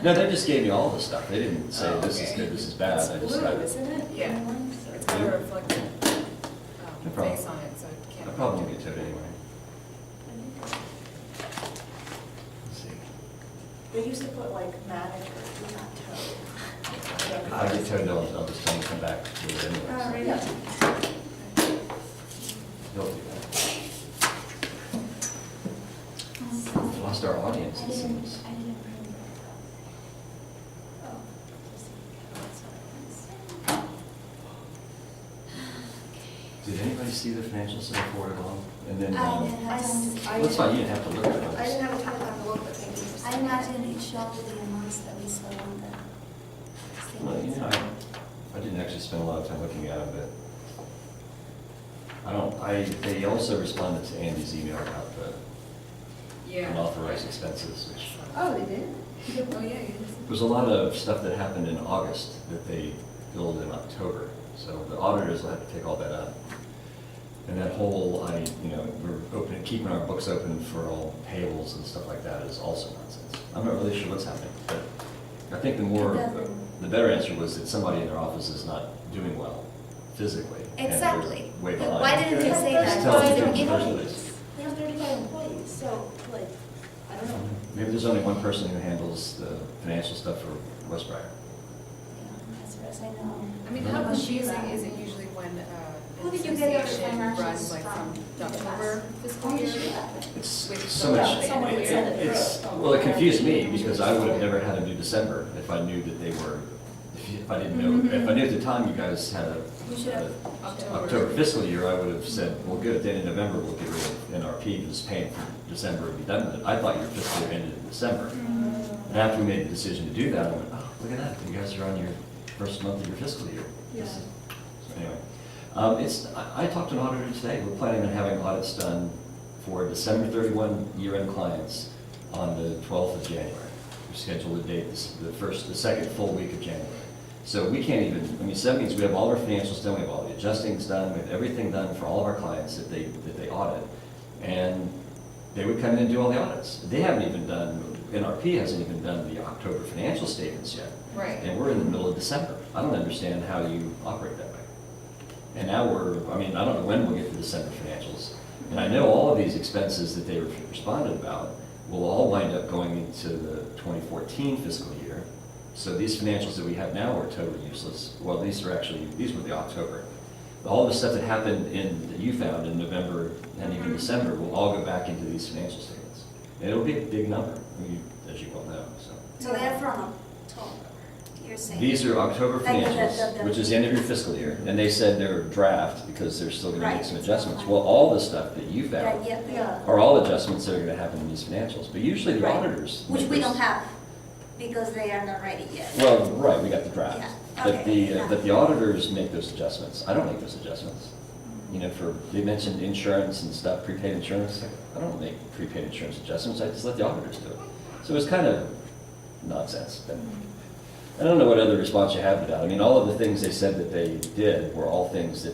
No, they just gave me all the stuff. They didn't say this is good, this is bad. I just got it. Isn't it? Yeah. It's got a reflective No problem. face on it, so it I can't. probably won't get to it anyway. Let's see. They used to put like manager, do not tow. If I get towed, I'll just tell them to come back with it anyway. Yeah. They'll do that. We've lost our audience, it seems. Did anybody see the financials that I forwarded along? And then, I didn't have time to. well, that's fine, you didn't have to look at it. I didn't have a ton of time to look, but thank you for I saying that. imagine it showed the amounts that we saw on the Well, you statements. know, I didn't actually spend a lot of time looking at them, but they also responded to Andy's email about the Yeah. unauthorized expenses, which, Oh, they did? Oh, yeah, there's a lot of stuff that happened in August that they billed in October. So the auditors will have to take all that out. And that whole, we're keeping our books open for all payables and stuff like that is also nonsense. I'm not really sure what's happening, but I think the better answer was that somebody in their office is not doing well physically. and they're Exactly. Way Then behind. why didn't they say Just that? tell Why them didn't to they do give it. it? They have 35 employees, so like, I don't know. Maybe there's only one person who handles the financial stuff for Westbriar. Yeah, as far as I know. I mean, how confusing is it usually when Who an did you get your association financials runs like from the from? October fiscal Who did year? you get? It's With so the- much, someone would send it it's, through. well, it confused me because I would have never had to do December if I knew that they were, if I didn't know, if I knew at the time you guys had You should have. a October fiscal year, I would have said, well, good, at the end of November, we'll get rid of NRP, just paying for December and be done with it. I thought your fiscal year ended in December. And after we made the decision to do that, I went, oh, look at that, you guys are on your first month of your fiscal year. Yeah. So anyway, I talked to an auditor today. We're planning on having audits done for December 31 year-end clients on the 12th of January. We scheduled the date, the second full week of January. So we can't even, so that means we have all our financials done, we have all the adjustings done, we have everything done for all of our clients that they audit. And they would come in and do all the audits. They haven't even done, NRP hasn't even done the October financial statements yet. Right. And we're in the middle of December. I don't understand how you operate that way. And now I don't know when we'll get to December financials. And I know all of these expenses that they responded about will all wind up going into the 2014 fiscal year. So these financials that we have now are totally useless. Well, these were the October. All the stuff that happened that you found in November and even December will all go back into these financial statements. And it'll be a big number, as you well know, so. So they're from October, you're saying? These are October Like the- financials, which is the end of your fiscal year, and they said they're draft because they're still gonna make Right. some adjustments. Well, all the stuff that you Yeah, found yeah, Yeah. are all adjustments that are gonna happen in these financials, but usually the Right. auditors. Which make we those- don't have, because they are not ready yet. Well, right, we got the draft. Yeah, But okay, yeah. but the auditors make those adjustments. I don't make those adjustments. They mentioned insurance and stuff, prepaid insurance. I don't make prepaid insurance adjustments, I just let the auditors do it. So it's kind of nonsense. But I don't know what other response you have to that. All of the things they said that they did were all things that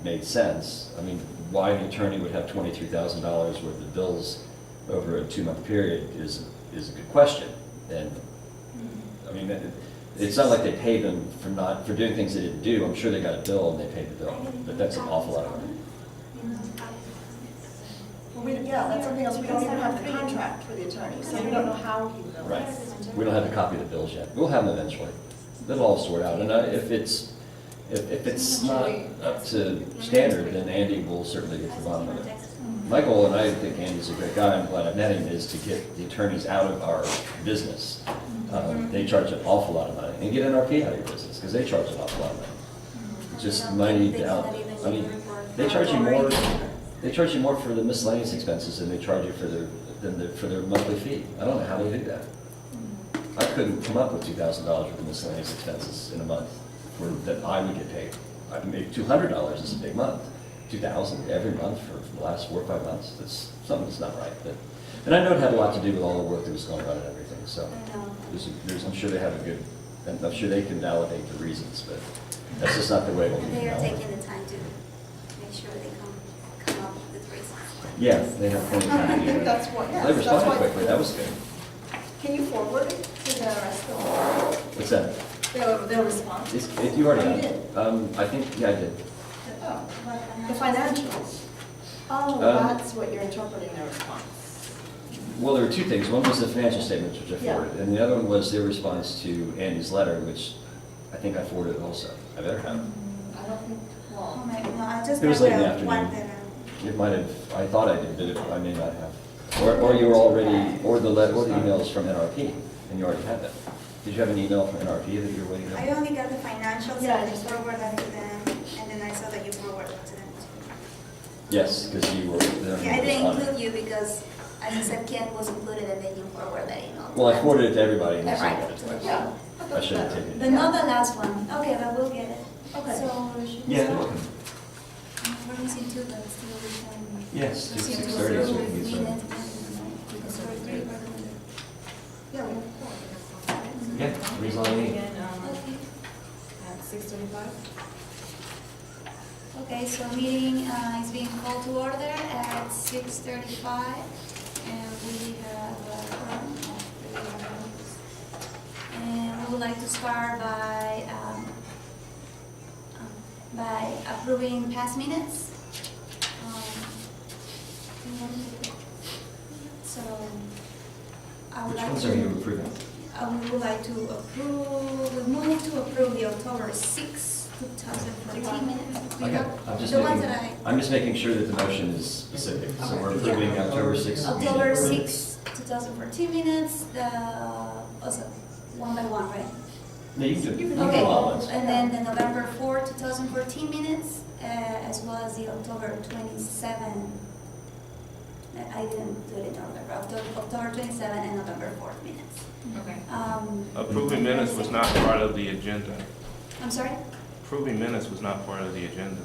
made sense. Why an attorney would have $23,000 worth of bills over a 2-month period is a good question. And, it's not like they paid them for doing things they didn't do. I'm sure they got a bill and they paid the bill, but that's an awful lot of money. Well, that's something else, we don't even have the contract for the attorney, so we don't know how he will. Right. We don't have a copy of the bills yet. We'll have them eventually. It'll all sort out. And if it's not up to standard, then Andy will certainly get to the bottom of it. My goal, and I think Andy's a great guy, I'm glad I've met him, is to get the attorneys out of our business. They charge an awful lot of money. And get NRP out of your business, because they charge an awful lot of money. It's just money down. They charge you more. They charge you more for the miscellaneous expenses than they charge you for their monthly fee. I don't know how they do that. I couldn't come up with $2,000 worth of miscellaneous expenses in a month that I would get paid. $200 is a big month. $2,000 every month for the last 4 or 5 months. That's something that's not right. And I know it had a lot to do with all the work that was going on and everything. So I'm sure they have a good, and I'm sure they can validate the reasons, but that's just not the way it will be. And they are taking the time to make sure they come up with reasons. Yeah, they have plenty of time to do it. That's what, yes. They that's responded why- quickly, that was good. Can you forward it to the rest of What's that? They'll respond. If you already Oh, you have. did? I think, yeah, I did. Oh, the financials. Oh, that's what you're interpreting their response. Well, there were two things. One was the financial statements, which I Yeah. forwarded, and the other one was their response to Andy's letter, which I think I forwarded also. I better have. I don't think, Oh well, my, no, I just It was got late in the the one afternoon. that, It might have, I thought I did, but I may not have. Or you were already, or the emails from NRP, and you already had that. Did you have an email from NRP that you were waiting I on? only got the financials, Yeah, and I I just- forwarded that to them, and then I saw that you forwarded it to them too. Yes, because you were. Yeah, I didn't include you because I said Ken was included and then you forwarded that email. to Well, I them. forwarded it to everybody, and Yeah, so right. got it twice. yeah. I should have taken But it. not the last one. Okay, but we'll get it. Okay. So, should we Yeah, start? welcome. We're missing two, but still we can. Yes, proceed to 6:30 is approve what we with can start. minutes and we can start with three. Yeah, we have four. Yeah, three's all I need. Again, Okay. at 6:35. Okay, so meeting is being called to order at 6:35, and we have a quorum of 3 members. And we would like to start by approving past minutes. So I would Which like ones to. are you approving? We would like to approve, we move to approve the October 6, 2014 minutes. Okay, I'm just The ones making, that I'm just making sure that the motion is specific. So we're approving Yeah. October 6th. October meeting. 6, 2014 minutes, also one by one, right? No, you can do it. Okay, all at once. and then the November 4, 2014 minutes, as well as the October 27. I didn't do it in order, October 27 and November 4th minutes. Okay. Approving minutes was not part of the agenda. I'm sorry? Approving minutes was not part of the agenda.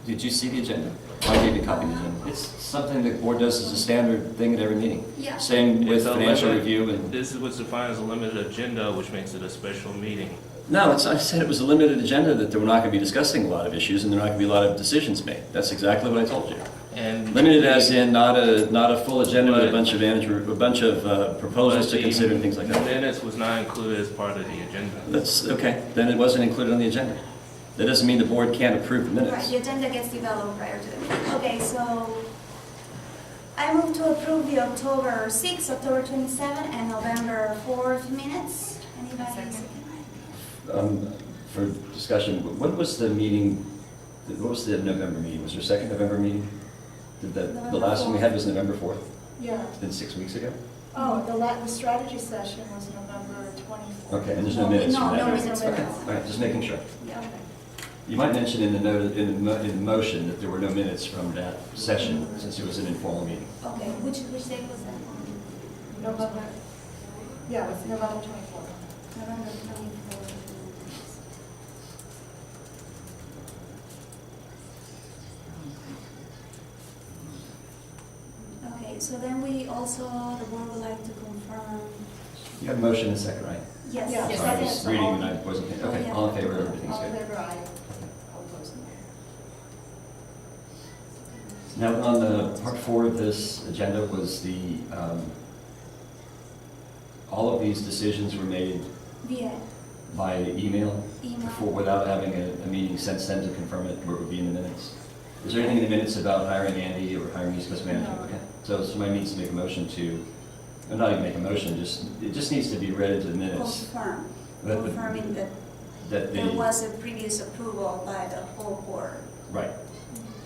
Did you see the agenda? I gave you a copy of the agenda. It's something the board does as a standard thing at every meeting. Yeah. Same with It's a financial limit- review and, This is what's defined as a limited agenda, which makes it a special meeting. no, I said it was a limited agenda, that we're not going to be discussing a lot of issues and there are not going to be a lot of decisions made. That's exactly what I told you. And Limited as in not a full agenda with a But- bunch of proposals to consider and things like The that. minutes was not included as part of the agenda. That's, okay, then it wasn't included on the agenda. That doesn't mean the board can't approve the Right, minutes. the agenda gets developed prior to the meeting. Okay, so I move to approve the October 6, October 27, and November 4th minutes. Anybody? Second. For discussion, when was the meeting, what was the November meeting? Was there a second November meeting? The last one we had was November 4th? Yeah. It's been 6 weeks ago? Oh, the strategy session was November 24th. Okay, and there's no minutes No, for that? no right? minutes. Okay, all right, just making sure. Yeah. You might mention in the note, in the motion that there were no minutes from that session, since it was an informal meeting. Okay, which date was that? November, yeah, it's November 24th. November 24th. Okay, so then we also, the board would like to confirm, You have a motion and a second, right? yes. Yeah. Sorry, I was Second. reading and I wasn't, okay, all in favor, everything's All in good. favor, aye. All opposed, no. Now, on the part 4 of this agenda was the, all of these decisions were made Via by email email. before, without having a meeting since then to confirm it, where it would be in the minutes. Is there anything in the minutes about hiring Andy or hiring East Coast Management? No. Okay, so somebody needs to make a motion to, or not even make a motion, it just needs to be read into the minutes. Confirm, That- confirming that That there the, was a previous approval by the whole board right,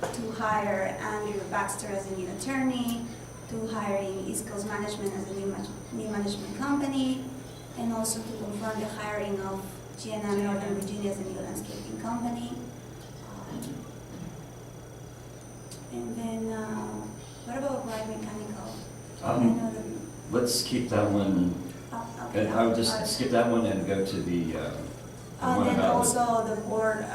to hire Andrew Baxter as a new attorney, to hiring East Coast Management as a new management company, and also to confirm the hiring of GNM Northern Virginia as a new landscaping company. And then, what about Bright Mechanical? I know that- let's keep that one, okay, I would just I'll- skip that one and go to the And one then about also the board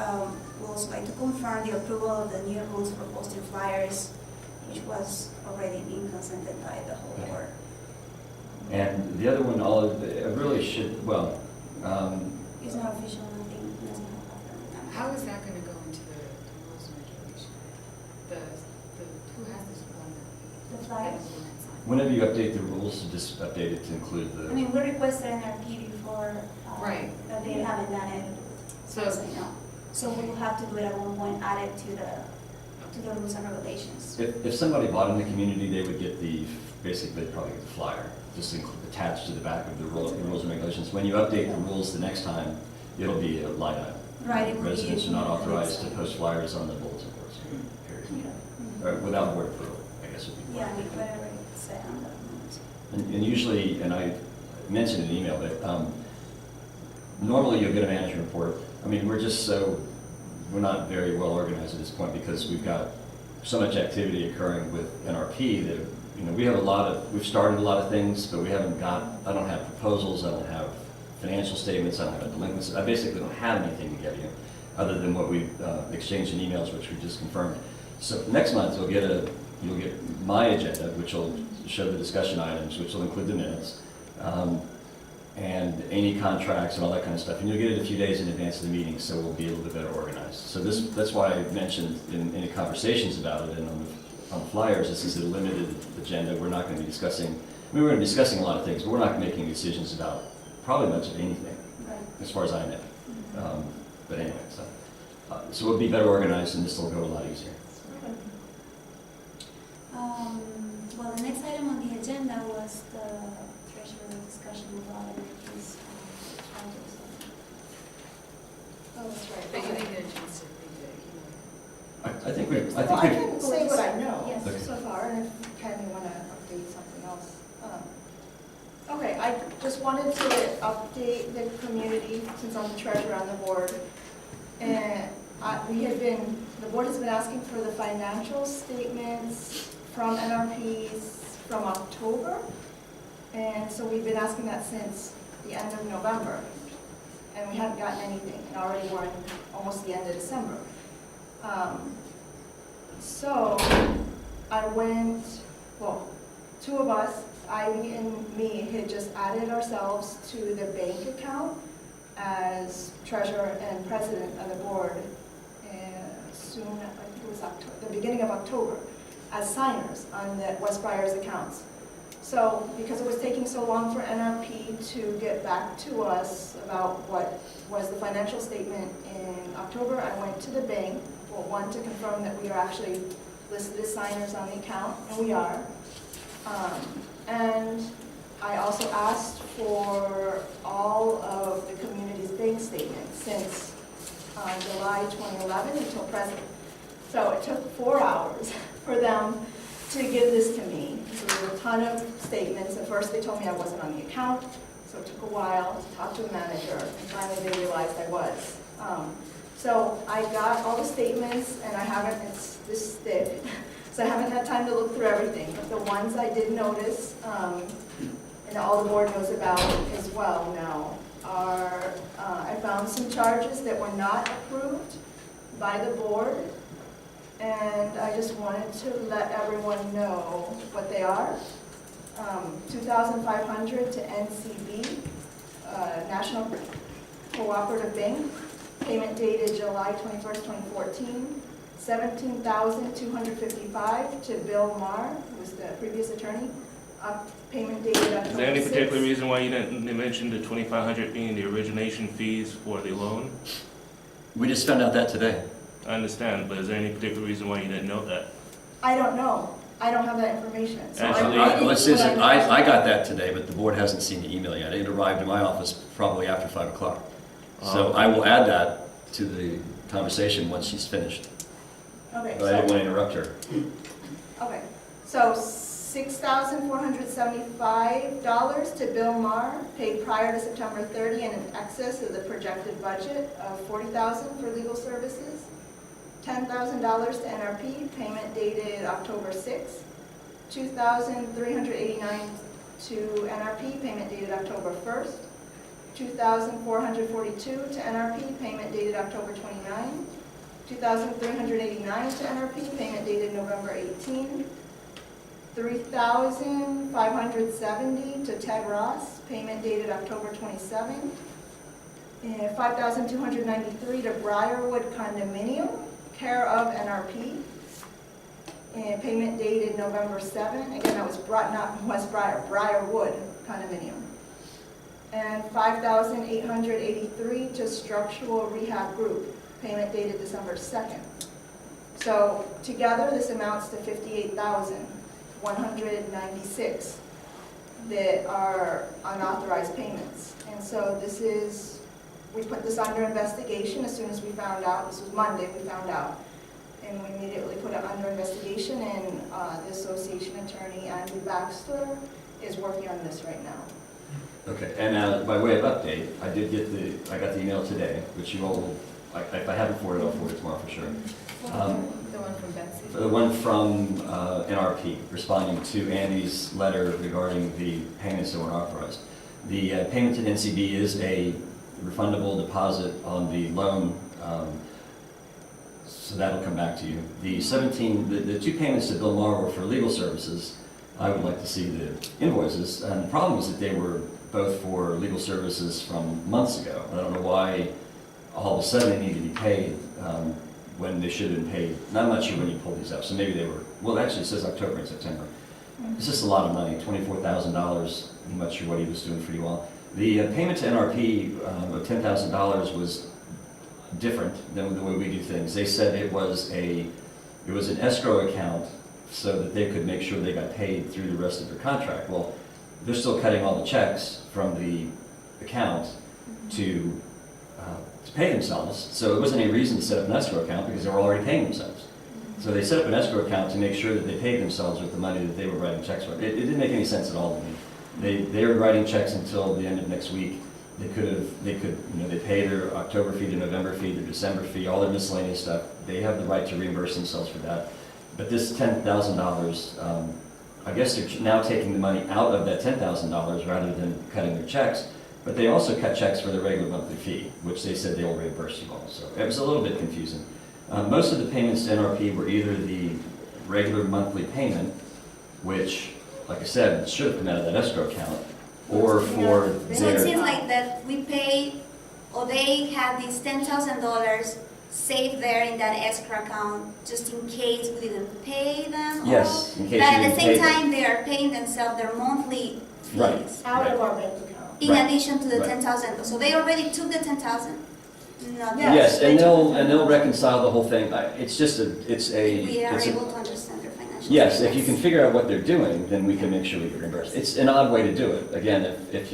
would also like to confirm the approval of the new rules for posting flyers, which was already being consented by the whole Okay. board. And the other one, all of, it really should, well, It's not official, nothing, doesn't have. How is that gonna go into the rules and regulation? Who has this one? The flyers? whenever you update the rules, just update it to include I the, mean, we requested NRP before. Right. So, say no. So we will have to do it at one point, add it to the rules and regulations. If somebody bought in the community, they would get basically probably get the flyer, just attached to the back of the rules and regulations. When you update the rules the next time, it'll be a line item. Right, it will be- Residents are not authorized to post flyers on the bulletin boards, period. Or without board approval, I guess would be. Yeah, I mean, whatever it's said on the rules. And usually, and I mentioned in the email, but normally you'll get a manager report. I mean, we're not very well organized at this point because we've got so much activity occurring with NRP that, we've started a lot of things, but I don't have proposals, I don't have financial statements, I don't have delinquencies. I basically don't have anything to give you, other than what we exchanged in emails, which we just confirmed. So next month, you'll get my agenda, which will show the discussion items, which will include the minutes, and any contracts and all that kind of stuff. And you'll get it a few days in advance of the meeting, so we'll be a little bit better organized. So that's why I mentioned in any conversations about it and on the flyers, this is a limited agenda. We're not going to be discussing, we're going to be discussing a lot of things, but we're not making decisions about probably much of anything, Right. as far as I know. But anyway, so we'll be better organized and this will go a lot easier. Well, the next item on the agenda was the treasurer discussion with all entities. Oh, that's right. but you Okay. didn't get a chance to read the email. I think we. Well, I can say what I know Yes. Okay. so far, and if Ken, you want to update something else. Okay, I just wanted to update the community, since I'm the treasurer on the board. And the board has been asking for the financial statements from NRPs from October. And so we've been asking that since the end of November. And we haven't gotten anything, and already we're in almost the end of December. So I went, two of us, Ivy and me, had just added ourselves to the bank account as treasurer and president of the board soon, I think it was the beginning of October, as signers on the Westbriar's accounts. So because it was taking so long for NRP to get back to us about what was the financial statement in October, I went to the bank, one, to confirm that we are actually listed as signers on the account, and we are. And I also asked for all of the community's bank statements since July 2011 until present. So it took 4 hours for them to give this to me. So there were a ton of statements. At first they told me I wasn't on the account, so it took a while to talk to the manager, and finally they realized I was. So I got all the statements, and it's this thick, so I haven't had time to look through everything. But the ones I did notice, and all the board knows about as well now, are I found some charges that were not approved by the board, and I just wanted to let everyone know what they are. $2,500 to NCB, National Cooperative Bank, payment dated July 21st, 2014. $17,255 to Bill Marr, who was the previous attorney, payment dated October 6th. Is there any particular reason why you didn't mention the $2,500 being the origination fees for the loan? We just found out that today. I understand, but is there any particular reason why you didn't know that? I don't know. I don't have that information. So Actually- I got that today, but the board hasn't seen the email yet. It arrived in my office probably after 5 o'clock. So I will add that to the conversation once she's finished. Okay, But I didn't want to interrupt her. okay. So $6,475 to Bill Marr, paid prior to September 30 and in excess of the projected budget of $40,000 for legal services. $10,000 to NRP, payment dated October 6th. $2,389 to NRP, payment dated October 1st. $2,442 to NRP, payment dated October 29. $2,389 to NRP, payment dated November 18. $3,570 to Ted Ross, payment dated October 27. And $5,293 to Briarwood Condominium, care of NRP, and payment dated November 7. Again, that was not Westbriar, Briarwood Condominium. and $5,883 to structural rehab group, payment dated December 2nd. So together, this amounts to $58,196 that are unauthorized payments. And so this is, we put this under investigation as soon as we found out. This was Monday, we found out. And we immediately put it under investigation, and the association attorney, Andrew Baxter, is working on this right now. Okay, and by way of update, I got the email today, which you all will, if I haven't forwarded, I'll forward it tomorrow for sure. The one from Betsy? The one from NRP, responding to Andy's letter regarding the payments that weren't authorized. The payment to NCB is a refundable deposit on the loan, so that'll come back to you. The 2 payments to Bill Maher were for legal services. I would like to see the invoices, and the problem is that they were both for legal services from months ago. I don't know why all of a sudden they need to be paid when they should have been paid. And I'm not sure when you pulled these up, so maybe they were, well, actually it says October and September. It's just a lot of money, $24,000. I'm not sure what he was doing for you all. The payment to NRP of $10,000 was different than the way we do things. They said it was an escrow account so that they could make sure they got paid through the rest of their contract. Well, they're still cutting all the checks from the account to pay themselves, so it wasn't any reason to set up an escrow account because they were already paying themselves. So they set up an escrow account to make sure that they paid themselves with the money that they were writing checks for. It didn't make any sense at all to me. They were writing checks until the end of next week. They pay their October fee, their November fee, their December fee, all their miscellaneous stuff. They have the right to reimburse themselves for that. But this $10,000, I guess they're now taking the money out of that $10,000 rather than cutting their checks. But they also cut checks for the regular monthly fee, which they said they will reimburse you all. So it was a little bit confusing. Most of the payments to NRP were either the regular monthly payment, which, like I said, should have come out of that escrow account, or for So it their... seems like that we pay, or they have these $10,000 saved there in that escrow account just in case we didn't pay them. Yes, in case But you at the didn't same pay them. time, they are paying themselves their monthly fees. Right. Out of our bank account. In Right. addition to the Right. 10,000. So they already took the 10,000. Not Yes. Yes, and they took they'll reconcile the whole thing. It's just We are able to understand their financial. yes, if you statements. can figure out what they're doing, then we can make sure we get reimbursed. It's an odd way to do it. Again, if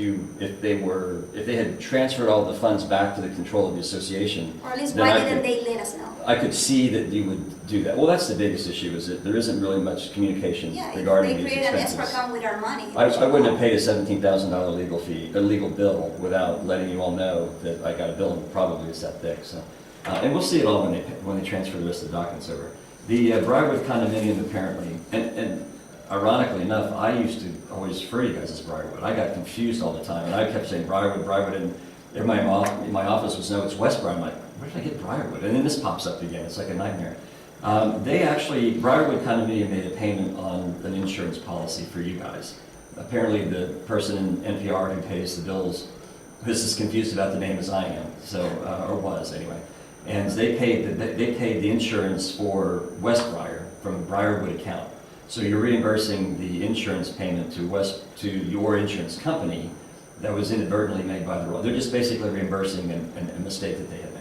they had transferred all the funds back to the control of the association, Or at least then why I didn't could- they let us know? I could see that you would do that. Well, that's the biggest issue, is that there isn't really much communication Yeah, if regarding they these created an escrow expenses. account with our money. I wouldn't have paid a $17,000 legal bill without letting you all know that I got a bill and probably it's that thick. So, and we'll see it all when they transfer the rest of the documents over. The Briarwood condominium apparently, and ironically enough, I used to always refer to you guys as Briarwood. I got confused all the time, and I kept saying Briarwood, and everybody in my office was, no, it's Westbriar. I'm like, where did I get Briarwood? And then this pops up again. It's like a nightmare. Briarwood condominium made a payment on an insurance policy for you guys. Apparently the person in NPR who pays the bills was as confused about the name as I am, so, or was anyway. And they paid the insurance for Westbriar from a Briarwood account. So you're reimbursing the insurance payment to your insurance company that was inadvertently made by the road. They're just basically reimbursing a mistake that they had made.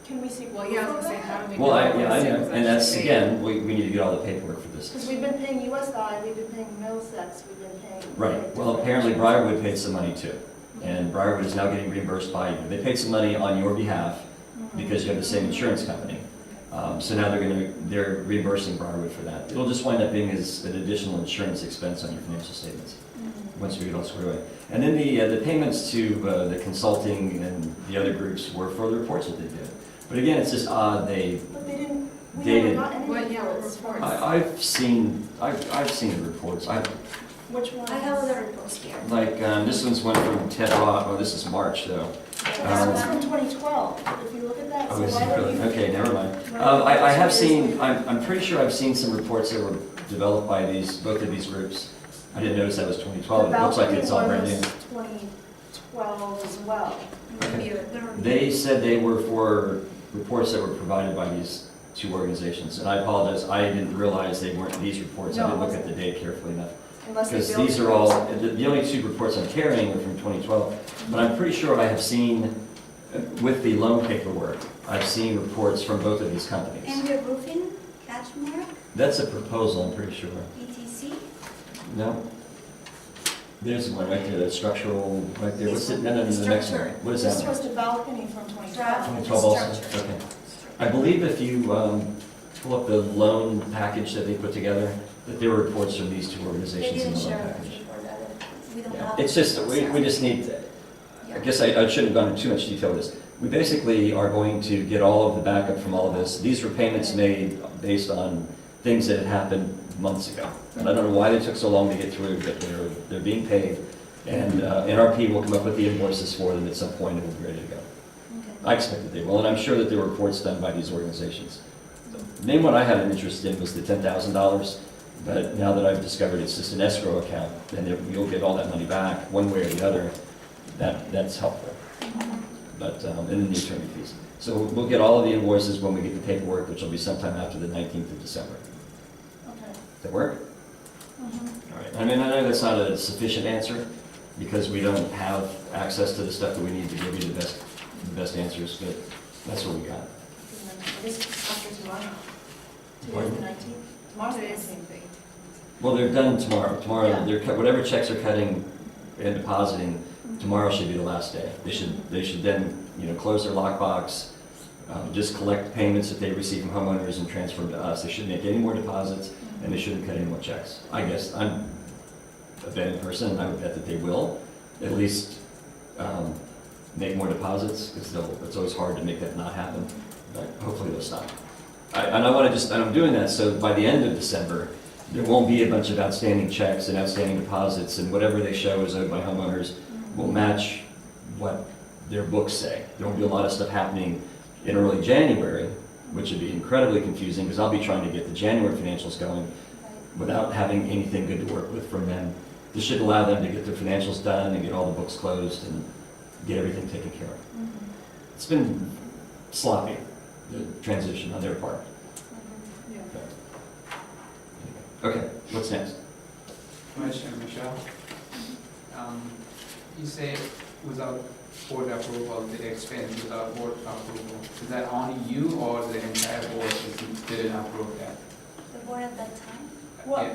Can we see? Well, yeah, I was gonna say, how do we know? Well, I when know, it was and that's, actually again, we need to get all the paperwork for Because this. we've been paying USI, we've been paying Middlesex, we've been paying. Right, well, apparently Briarwood paid some money too, and Briarwood is now getting reimbursed by you. They paid some money on your behalf because you have the same insurance company. So now they're reimbursing Briarwood for that. It'll just wind up being as an additional insurance expense on your financial statements, once we get all squared away. And then the payments to the consulting and the other groups were for the reports that they did. But again, it's just odd, But they didn't, we They never didn't. got any Well, yeah, what reports from. reports? I've seen the reports. Which one? I have other reports here. Like, this one's one from Ted Roth, oh, this is March though. This one's from 2012, if you look at that. Oh, so is why it don't really? you- Okay, never mind. why don't you- I have seen, I'm pretty sure I've seen some reports that were developed by both of these groups. I didn't notice that was 2012, it looks like it's all brand new. The balcony one was 2012 as well. They said they were for reports that were provided by these two organizations, and I apologize, I didn't realize they weren't these reports. I didn't look at the date carefully enough. unless they Because build. these are all, the only two reports I'm carrying are from 2012. But I'm pretty sure I have seen, with the loan paperwork, I've seen reports from both of these companies. And the roofing, Catchmark, That's a proposal, I'm pretty sure. ETC. No? There's one right there, that's structural, right there. What's it, no, no, no, The the next one. structure. What is This that? was the balcony from 2012. 2012 also? Structure. Okay. I believe if you pull up the loan package that they put together, that there were reports from these two They organizations in didn't the loan share a package. report that we don't Yeah. have. It's just, we just need, I guess I shouldn't have gone into too much detail with this. We basically are going to get all of the backup from all of this. These were payments made based on things that had happened months ago. And I don't know why they took so long to get through, but they're being paid. And NRP will come up with the invoices for them at some point and we'll be ready to go. Okay. I expect that they will, and I'm sure that there were reports done by these organizations. The main one I had an interest in was the $10,000, but now that I've discovered it's just an escrow account, and you'll get all that money back, one way or the other, that's helpful. But, and then the attorney fees. So we'll get all of the invoices when we get the paperwork, which will be sometime after the 19th of December. Okay. Does that work? Mhm. All right. I mean, I know that's not a sufficient answer, because we don't have access to the stuff that we need to give you the best answers, but that's what we got. This is after tomorrow. Today's Pardon? the 19th. Tomorrow's the Today's 19th. the 18th. Well, they're done tomorrow. Tomorrow, Yeah. whatever checks are cutting and depositing, tomorrow should be the last day. They should then, close their lockbox, just collect payments that they receive from homeowners and transfer them to us. They shouldn't make any more deposits, and they shouldn't cut any more checks. I guess I'm a betting person, and I would bet that they will at least make more deposits, because it's always hard to make that not happen, but hopefully they'll stop. And I'm doing that so by the end of December, there won't be a bunch of outstanding checks and outstanding deposits, and whatever they show is owed by homeowners will match what their books say. There won't be a lot of stuff happening in early January, which would be incredibly confusing, because I'll be trying to get the January financials going without having anything good to work with from them. This should allow them to get their financials done and get all the books closed and get everything taken care of. It's been sloppy, the transition on their part. Yeah. Okay, what's next? Commissioner Michelle, you say without board approval, the expense without board approval. Is that only you or the entire board didn't approve that? The board at that time? Well, Yeah.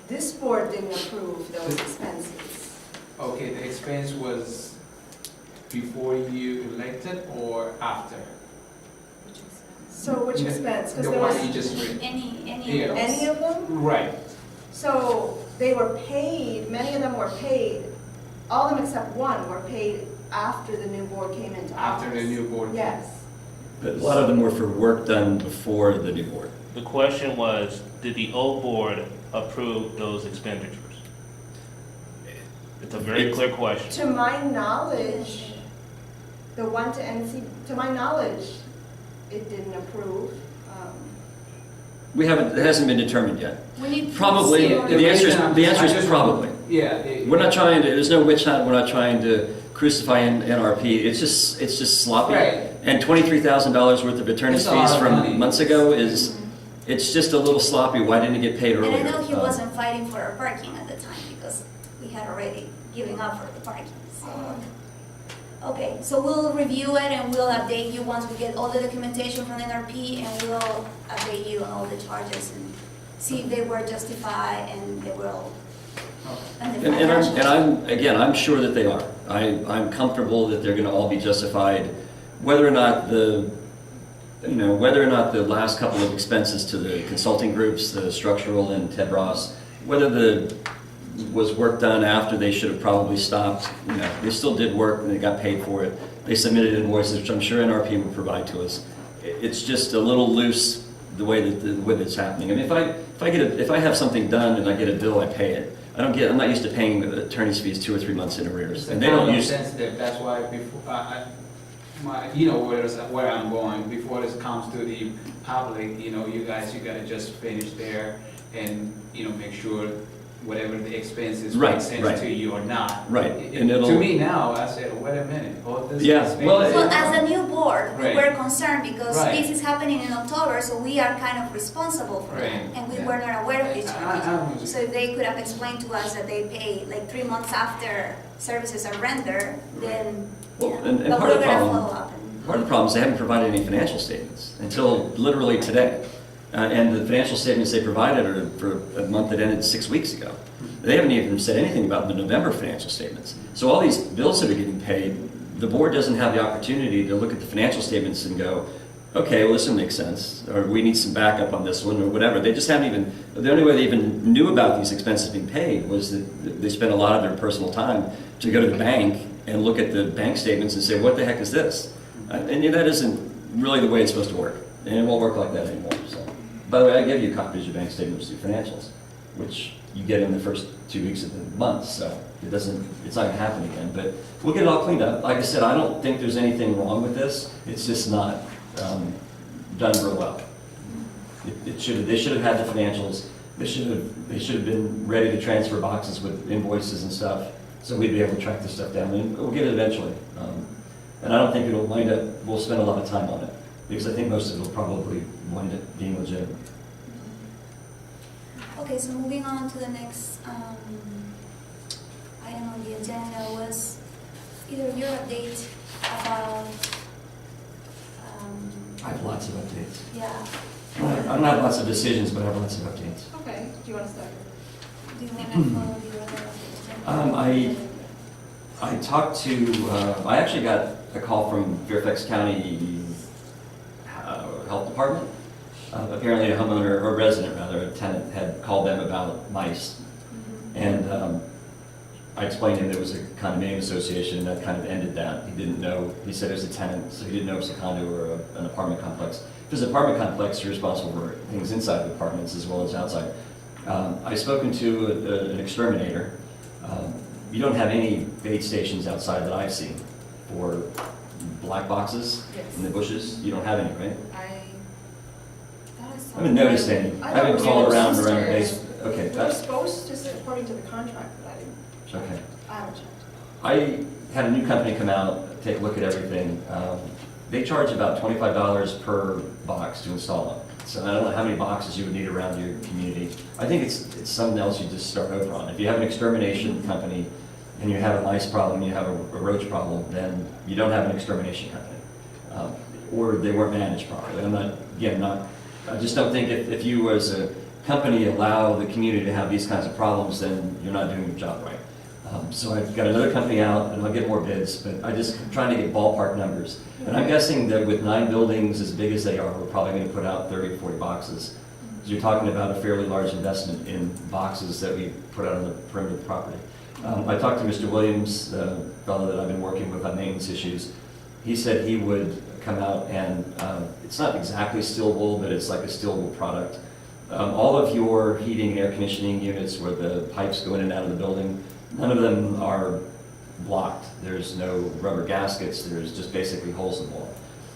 this board didn't approve those expenses. Okay, the expense was before you elected or after? Which expense? So which expense? Because The there one was you just read. Any Yeah. of those? any of them? Right. So they were paid, many of them were paid, all of them except one were paid after the new board came into office. After the new board. Yes. But a lot of them were for work done before the new board. The question was, did the old board approve those expenditures? It's a very clear question. To my knowledge, the one to NC, to my knowledge, it didn't approve. It hasn't been determined yet. We need. to Probably, see Yeah, the answer I is just- probably. Yeah. We're not trying to, there's no witch hunt, we're not trying to crucify NRP, it's just sloppy. Right. And $23,000 worth of attorney's It's a lot fees of money. from months ago it's just a little sloppy, why didn't it get paid And earlier? I know he wasn't fighting for our parking at the time because we had already given up for the parking, so. Okay, so we'll review it and we'll update you once we get all the documentation from NRP and we'll update you on all the charges and see if they were justified and they were all. And the And I'm sure that they are. I'm comfortable that they're gonna all be justified, whether or not the last couple of expenses to the consulting groups, the structural and Ted Ross, whether was work done after they should have probably stopped, they still did work and they got paid for it. They submitted invoices, which I'm sure NRP will provide to us. It's just a little loose the way that it's happening. I mean, if I have something done and I get a bill, I pay it. I'm not used to paying attorney's fees 2 or 3 months in arrears. And they don't use. Sensitive, that's why before, where I'm going, before this comes to the public, you guys, you gotta just finish there and, make sure whatever the expenses Right, make sense right. to you or not. Right, It- and it'll- To me now, I said, wait a minute, all this Yeah, expense. well, Well, as a new board, we Right. were concerned because Right. this is happening in October, so we are kind of responsible for Right. that. And we Yeah. were not aware of this. I'm So if they could have explained to us that they pay like 3 months after services are rendered, then, Well, yeah. and But part of we're the gonna problem- follow up. Part of the problem is they haven't provided any financial statements until literally today. And the financial statements they provided are for a month that ended 6 weeks ago. They haven't even said anything about the November financial statements. So all these bills that are getting paid, the board doesn't have the opportunity to look at the financial statements and go, okay, well, this one makes sense, or we need some backup on this one, or whatever. They just haven't even, the only way they even knew about these expenses being paid was that they spent a lot of their personal time to go to the bank and look at the bank statements and say, what the heck is this? And that isn't really the way it's supposed to work, and it won't work like that anymore. So, by the way, I gave you copies of your bank statements, your financials, which you get in the first 2 weeks of the month, so it's not gonna happen again, but we'll get it all cleaned up. Like I said, I don't think there's anything wrong with this, it's just not done real well. They should have had the financials, they should have been ready to transfer boxes with invoices and stuff, so we'd be able to track this stuff down, and we'll get it eventually. And I don't think it'll wind up, we'll spend a lot of time on it, because I think most of it will probably wind up being legitimate. Okay, so moving on to the next item on the agenda was either your update about, I have lots of updates. yeah, I don't have lots of decisions, but I have lots of updates. Okay, do you want to start? do you want to follow the order of the agenda? I talked to, I actually got a call from Fairfax County Health Department. Apparently a homeowner, or resident rather, a tenant had called them about mice. And I explained to him there was a condominium association, and that kind of ended that. He didn't know, he said it was a tenant, so he didn't know if it was a condo or an apartment complex. If it's an apartment complex, you're responsible for things inside the apartments as well as outside. I've spoken to an exterminator. You don't have any bait stations outside that I've seen for black boxes in the bushes. You don't have any, right? I haven't noticed any. I haven't called around the base. Okay, We're that's, supposed to, according to the contract, but okay. I haven't checked. I had a new company come out, take a look at everything. They charge about $25 per box to install them. So I don't know how many boxes you would need around your community. I think it's something else you just start over on. If you have an extermination company and you have a mice problem, you have a roach problem, then you don't have an extermination company. Or they weren't managed properly. I just don't think if you as a company allow the community to have these kinds of problems, then you're not doing your job right. So I've got another company out, and I'll get more bids, but I'm just trying to get ballpark numbers. And I'm guessing that with 9 buildings as big as they are, we're probably going to put out 30 to 40 boxes. So you're talking about a fairly large investment in boxes that we put out on the perimeter of the property. I talked to Mr. Williams, the fellow that I've been working with on maintenance issues. He said he would come out and, it's not exactly steel wool, but it's like a steel wool product. All of your heating and air conditioning units where the pipes go in and out of the building, none of them are blocked. There's no rubber gaskets, there's just basically holes in the wall.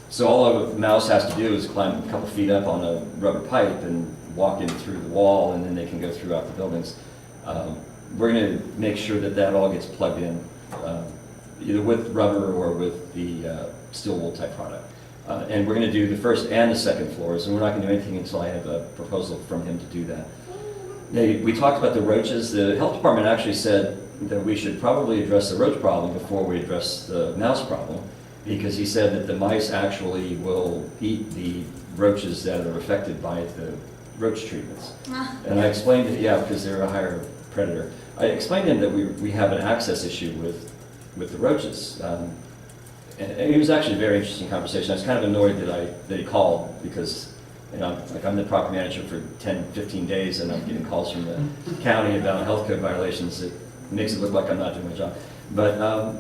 So all a mouse has to do is climb a couple feet up on a rubber pipe and walk in through the wall, and then they can go throughout the buildings. We're going to make sure that that all gets plugged in, either with rubber or with the steel wool type product. And we're going to do the first and the second floors, and we're not going to do anything until I have a proposal from him to do that. We talked about the roaches. The health department actually said that we should probably address the roach problem before we address the mouse problem, because he said that the mice actually will eat the roaches that are affected by the roach treatments. And I explained it, yeah, because they're a higher predator. I explained to him that we have an access issue with the roaches. And it was actually a very interesting conversation. I was kind of annoyed that he called, because I'm the property manager for 10, 15 days, and I'm getting calls from the county about health code violations. It makes it look like I'm not doing my job. But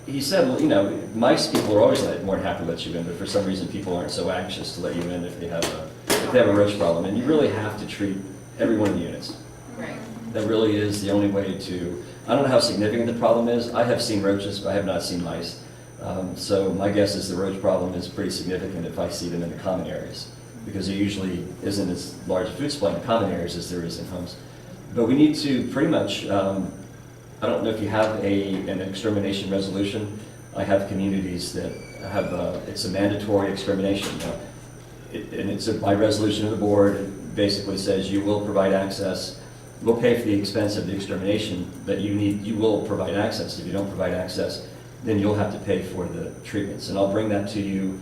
he said, well, mice people are always more than happy to let you in, but for some reason people aren't so anxious to let you in if they have a roach problem. And you really have to treat every one of the units. Right. That really is the only way to, I don't know how significant the problem is. I have seen roaches, but I have not seen mice. So my guess is the roach problem is pretty significant if I see them in the common areas, because there usually isn't as large a food supply in the common areas as there is in homes. But we need to pretty much, I don't know if you have an extermination resolution. I have communities that have, it's a mandatory extermination. And it's by resolution of the board. It basically says you will provide access. We'll pay for the expense of the extermination, but you will provide access. If you don't provide access, then you'll have to pay for the treatments. And I'll bring that to you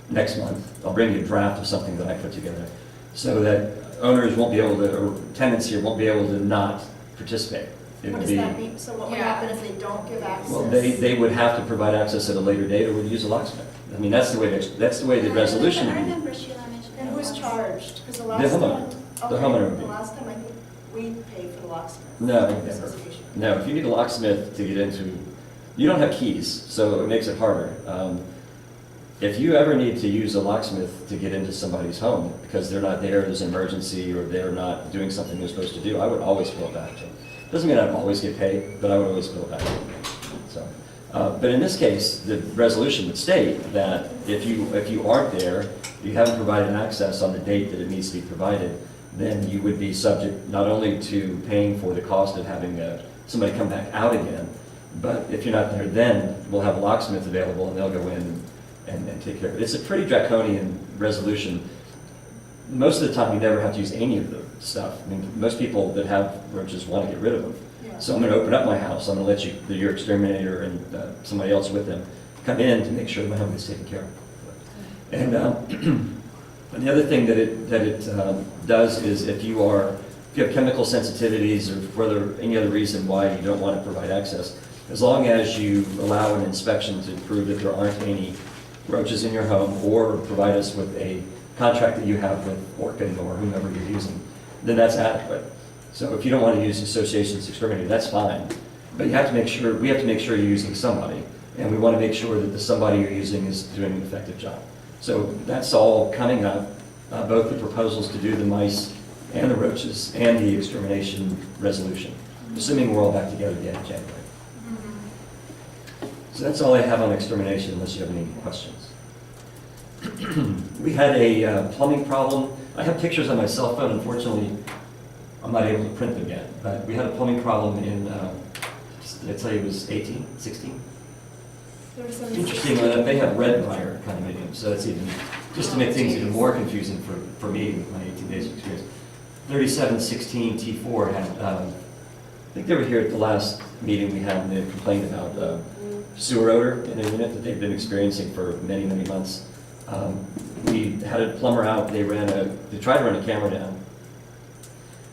next month. I'll bring you a draft of something that I put together so that owners won't be able to, or tenants here won't be able to not participate. It What would does be, that mean? So what would Yeah. happen if they don't give access? well, they would have to provide access at a later date or would use a locksmith. I mean, that's the way the resolution I would be. remember Sheila mentioned. And who's charged? Because the The last homeowner. time. The okay, homeowner would be. The last time I think we paid for the locksmith. No, the never. association. No, if you need a locksmith to get into, you don't have keys, so it makes it harder. If you ever need to use a locksmith to get into somebody's home because they're not there, there's an emergency, or they're not doing something they're supposed to do, I would always bill it back to them. Doesn't mean I'd always get paid, but I would always bill it back to them. So, but in this case, the resolution would state that if you aren't there, you haven't provided access on the date that it needs to be provided, then you would be subject not only to paying for the cost of having somebody come back out again, but if you're not there then, we'll have a locksmith available and they'll go in and take care of it. It's a pretty draconian resolution. Most of the time, you never have to use any of the stuff. I mean, most people that have roaches want to get rid of them. Yeah. So I'm going to open up my house. I'm going to let your exterminator and somebody else with them come in to make sure my home is taken care of. And, and the other thing that it does is if you have chemical sensitivities or for any other reason why you don't want to provide access, as long as you allow an inspection to prove that there aren't any roaches in your home, or provide us with a contract that you have with Orkin or whomever you're using, then that's adequate. So if you don't want to use the association's exterminator, that's fine. But we have to make sure you're using somebody, and we want to make sure that the somebody you're using is doing an effective job. So that's all coming up, both the proposals to do the mice and the roaches and the extermination resolution, assuming we're all back together again in January. So that's all I have on extermination, unless you have any questions. We had a plumbing problem. I have pictures on my cell phone. Unfortunately, I'm not able to print them yet. But we had a plumbing problem in, did I tell you it was 18, 16? There was some. Interesting, they have Westbriar condominiums, so it's even, just to make things even more confusing for me with my 18 days of experience. 3716 T4 had, I think they were here at the last meeting we had, and they complained about sewer odor in a unit that they've been experiencing for many, many months. We had a plumber out, they tried to run a camera down.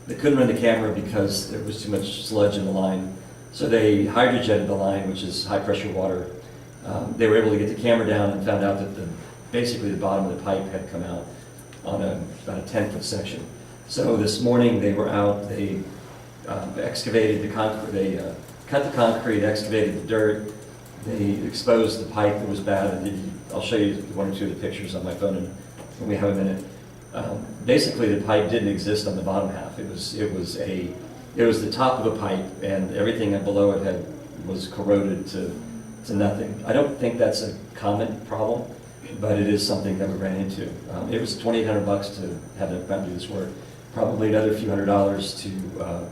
They couldn't run the camera because there was too much sludge in the line. So they hydrojetted the line, which is high pressure water. They were able to get the camera down and found out that basically the bottom of the pipe had come out on about a 10-foot section. So this morning they were out, they excavated the concrete, they cut the concrete, excavated the dirt, they exposed the pipe that was bad, and I'll show you one or two of the pictures on my phone when we have a minute. Basically, the pipe didn't exist on the bottom half. It was the top of a pipe, and everything below it was corroded to nothing. I don't think that's a common problem, but it is something that we ran into. It was $2,800 to have them come do this work. Probably another few $100s to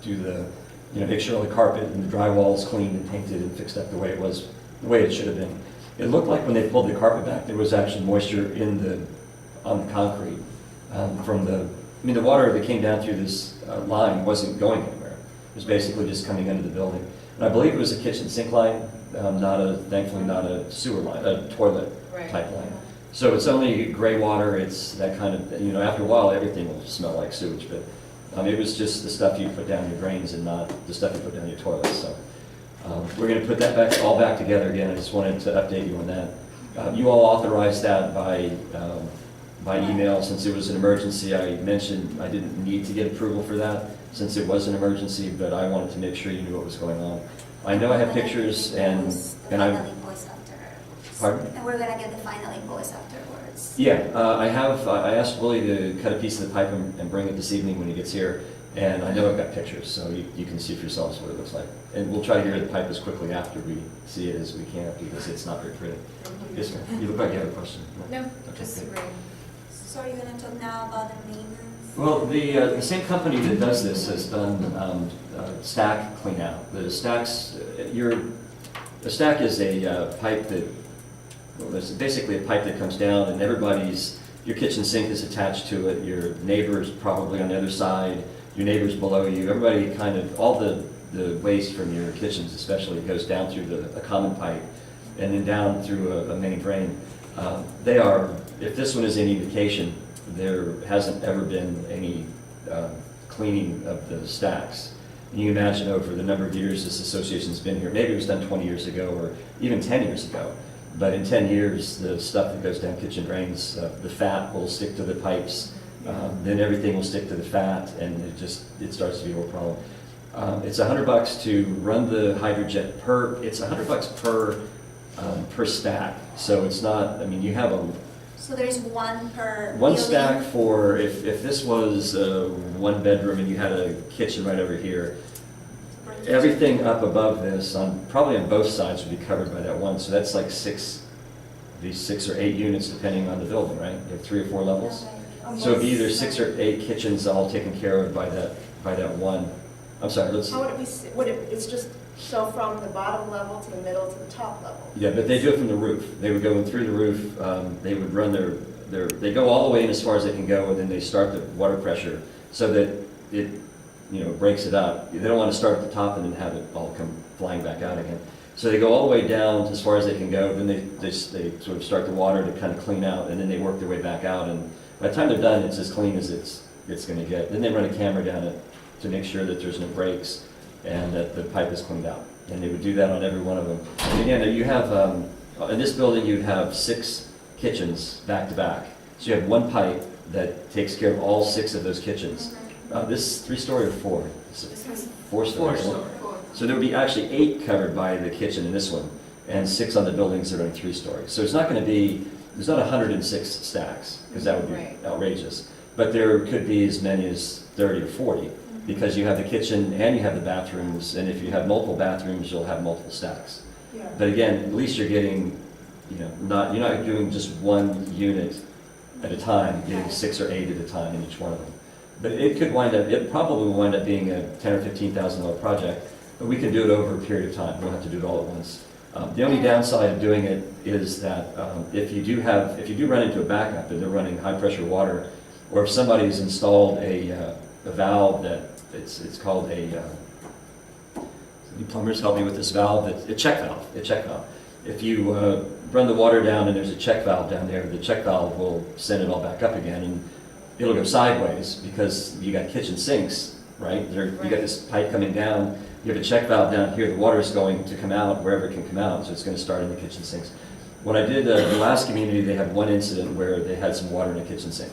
do make sure all the carpet and the drywall is cleaned and painted and fixed up the way it should have been. It looked like when they pulled the carpet back, there was actually moisture on the concrete the water that came down through this line wasn't going anywhere. It was basically just coming into the building. And I believe it was a kitchen sink line, thankfully not a sewer line, a toilet type line. So it's only gray water. It's that kind of, after a while everything will smell like sewage, but it was just the stuff you put down your drains and not the stuff you put down your toilets. So we're going to put that all back together again. I just wanted to update you on that. You all authorized that by email since it was an emergency. I mentioned I didn't need to get approval for that since it was an emergency, but I wanted to make sure you knew what was going on. I know I have pictures and I'm. Final invoice afterwards. Pardon? And we're gonna get the final invoice afterwards. Yeah, I asked Willie to cut a piece of the pipe and bring it this evening when he gets here, and I know I've got pictures, so you can see for yourselves what it looks like. And we'll try to get rid of the pipe as quickly after we see it as we can, because it's not very pretty. Yes, ma'am. You look like you have a question. No, Okay, just good. agreeing. So are you gonna talk now about the maintenance Well, the same company that does this has done stack clean out. The stacks, a stack is a pipe that, well, it's basically a pipe that comes down and your kitchen sink is attached to it, your neighbor's probably on the other side, your neighbor's below you, everybody kind of, all the waste from your kitchens especially goes down through a common pipe and then down through a main drain. If this one is any indication, there hasn't ever been any cleaning of the stacks. And you imagine over the number of years this association's been here, maybe it was done 20 years ago or even 10 years ago, but in 10 years, the stuff that goes down kitchen drains, the fat will stick to the pipes, then everything will stick to the fat, and it starts to be a real problem. It's $100 to run the hydrojet it's $100 per stack, so it's not, I mean, you have So there's one per one building? stack for, if this was one bedroom and you had a kitchen right over here, everything up above this, probably on both sides would be covered by that one, so that's like 6 or 8 units depending on the building, right? You have 3 or 4 levels. So it'd be either 6 or 8 kitchens all taken care of by that one. I'm sorry, How would it be, it's just, so from the bottom level to the middle to the top level? Yeah, but they do it from the roof. They would go in through the roof, they would run they go all the way in as far as they can go, and then they start the water pressure so that it, breaks it up. They don't want to start at the top and then have it all come flying back out again. So they go all the way down as far as they can go, then they sort of start the water to kind of clean out, and then they work their way back out, and by the time they're done, it's as clean as it's going to get. Then they run a camera down it to make sure that there's no breaks and that the pipe is cleaned out. And they would do that on every one of them. And again, you have, in this building, you'd have 6 kitchens back to back. So you have one pipe that takes care of all 6 of those kitchens. This 3-story or 4? It's 4-story. So there would be actually 8 covered by the kitchen in this one, and 6 on the buildings that are 3-story. So it's not going to be, there's not 106 stacks, because that would be outrageous. But there could be as many as 30 or 40, because you have the kitchen and you have the bathrooms, and if you have multiple bathrooms, you'll have multiple stacks. Yeah. But again, at least you're getting, you're not doing just one unit at a time, getting 6 or 8 at a time in each one of them. But it probably will wind up being a $10,000 or $15,000 project, but we can do it over a period of time. We don't have to do it all at once. The only downside of doing it is that if you do run into a backup and they're running high pressure water, or if somebody's installed a valve that it's called the plumbers help me with this valve, a check valve. If you run the water down and there's a check valve down there, the check valve will send it all back up again, and it'll go sideways because you got kitchen sinks, right? You got this pipe coming down, you have a check valve down here, the water is going to come out wherever it can come out, so it's going to start in the kitchen sinks. When I did the last community, they had one incident where they had some water in a kitchen sink.